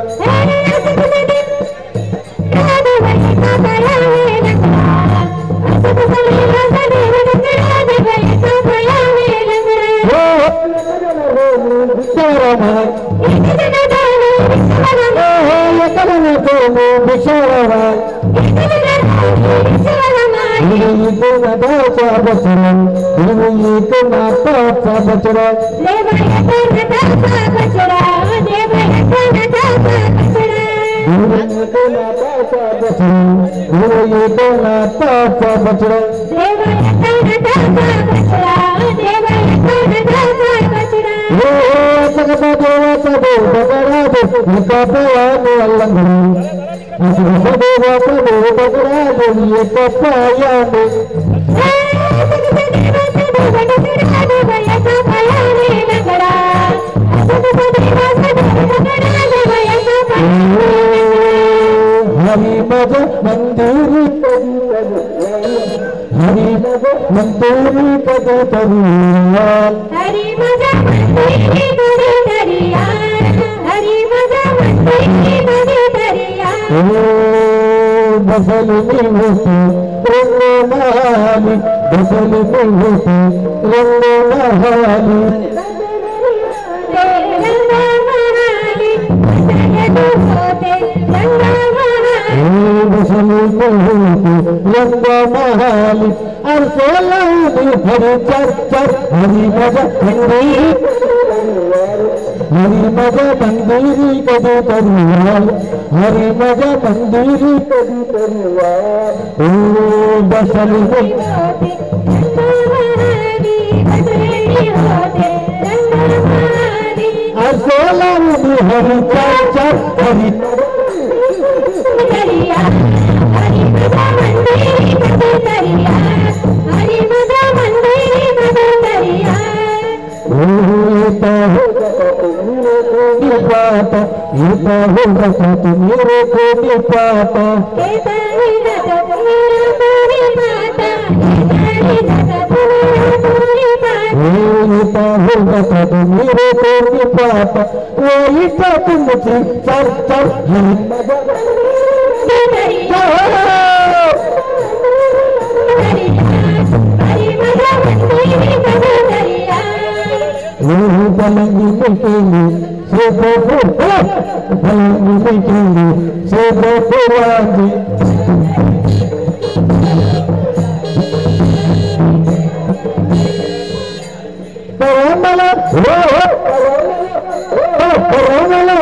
नाताचा बचरा नाताचा बचरा नाताचा बचरा देवाचा देव बगराज एका पायाने लंगडा देवाचा देव बगराज एका पायाने हरी मज मंदिरी हरी मज मंदिरी कधी तरुया हरी मजा मंदिरी कधी तरिया हरी मजा मंदिरी कधी तरिया बसल में होती रंग महाली बसल में होती रंग महाली बसल में होती रंग महाली और सोलह हरी चर चर हरी मजा मंदिरी कधी तरुवाल हरी मजा मंदिरी कधी तरुवाल बसल में और सोलह हरी चर चर हरी पाता येता होगा तो मेरे को भी पाता येता होगा तो मेरे को भी पाता येता होगा तो मेरे को भी पाता वही तो तुम मुझे चल चल बलंगी मिटेंगे से बलंगी मिटेंगे से बोलांगी कोरोना कोरोना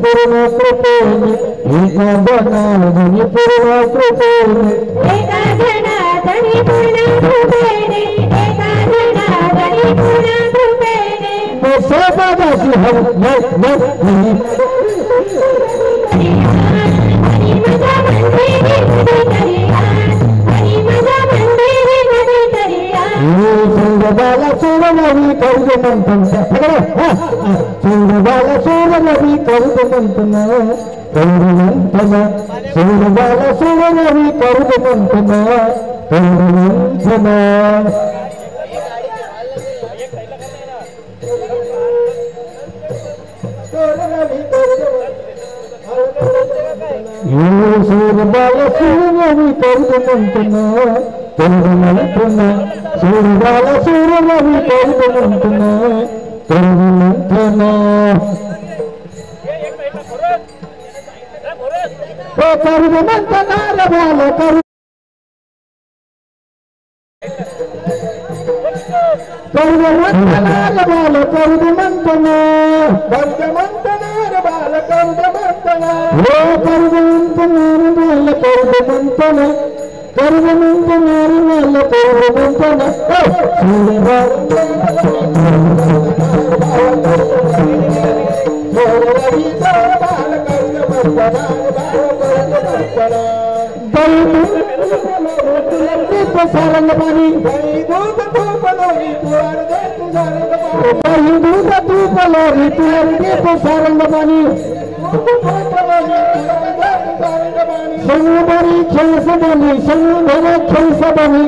पूर्ण कृपेने एका बनानी पूर्ण कृपेने एका जनार्दनी पूर्ण कृपेने एका जनार्दनी पूर्ण कृपेने मैं सर्वदासी हर हरी मजा मंदिरी तरिया हरी मजा मंदिरी तरिया सूरबाला सूरनवी कौज मंतना सूरबाला सूरनवी कौज मंतना सूरबाला सूरनवी कौज मंतना सूरबाला सूरनवी कौज मंतना सूरबाला सूरनवी कौज मंतना करुण मंतना रवाल करुण मंतना रवाल करुण मंतना रवाल करुण मंतना हो करुण मंतना रवाल करुण मंतना करुण मंतना रवाल करुण मंतना सारंग पाणी दूध तूप लोणी तुळार दे तुझा रंग पाणी दही दूध तूप लोणी तुला देतो सारंग पाणी संगमरी खेळ सबनी संगमर खेळ सबनी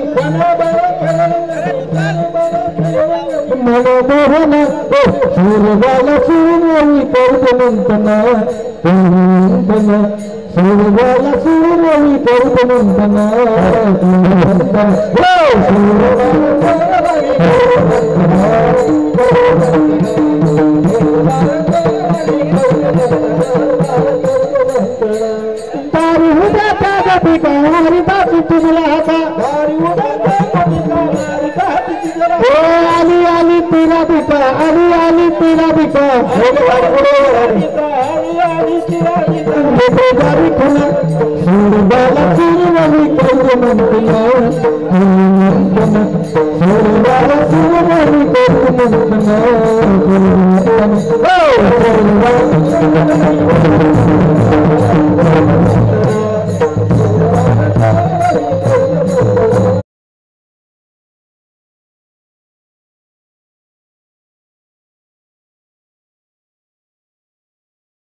मनमोहन सूर्याला सूर्यवी करुणंतना सूर्याला सूर्यवी करुणंतना तारी उद्या त्या पिका हरिताची तुझला हाता आली आली तिला बिका आली तिला बिका गाडी खुला सूर्याला सूर्यवी करुणंतना सूर्याला सूर्यवी करुणंतना